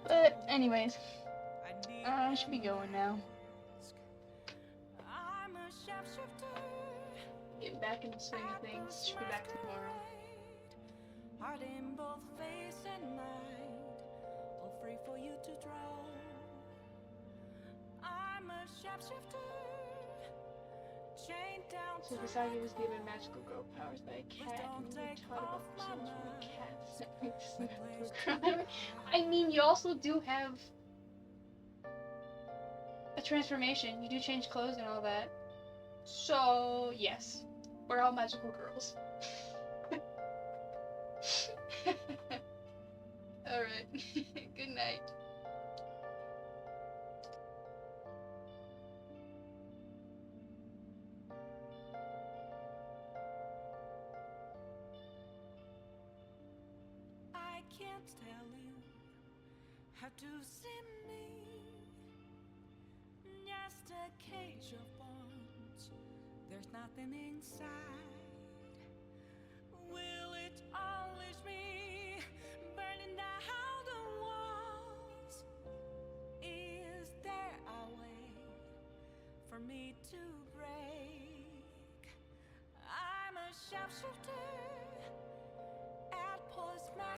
But anyways, I should be going now. Getting back in the swing of things. Should be back tomorrow. Heart in both face and mind, all free for you to draw. I'm a shapeshifter, chained down. So Visagi was given magical girl powers by a cat, and we were taught about personas from a cat. I mean, you also do have a transformation. You do change clothes and all that. So yes, we're all magical girls. Alright, good night. I can't tell you how to see me. Just a cage of bones. There's nothing inside. Will it always be burning down the walls? Is there a way for me to break? I'm a sharpshooter.